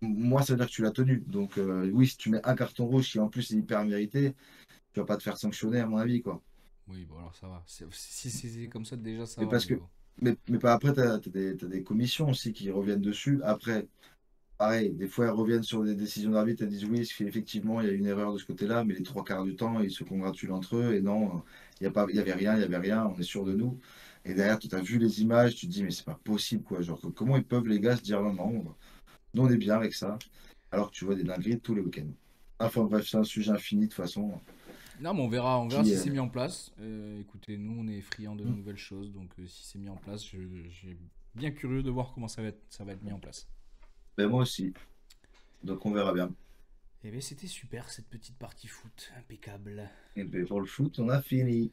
Moi, ça veut dire que tu l'as tenu. Donc, oui, si tu mets un carton rouge qui en plus est hyper mérité, tu vas pas te faire sanctionner, à mon avis, quoi. Oui, bon, alors ça va. Si c'est comme ça, déjà, ça Mais va. parce Mais que. bon. Mais pas après, t'as des commissions aussi qui reviennent dessus. Après, pareil, des fois, elles reviennent sur des décisions d'arbitre, elles disent oui, effectivement, il y a une erreur de ce côté-là, mais les trois quarts du temps, ils se congratulent entre eux et non, il y a pas, il y avait rien, on est sûr de nous. Et derrière, tu as vu les images, tu te dis, mais c'est pas possible, quoi. Genre, comment ils peuvent, les gars, se dire non, non, nous, on est bien avec ça, alors que tu vois des dingueries tous les week-ends. Enfin, bref, c'est un sujet infini, de toute façon, Non, mais on verra qui, si c'est mis en place. Écoutez, nous, on est friands de hmm, nouvelles choses, donc si c'est mis en place, j'ai bien curieux de voir comment ça va être mis en place. ben moi aussi. Donc, on verra bien. Eh bien, c'était super cette petite partie foot, impeccable. Et ben, pour le foot, on a fini.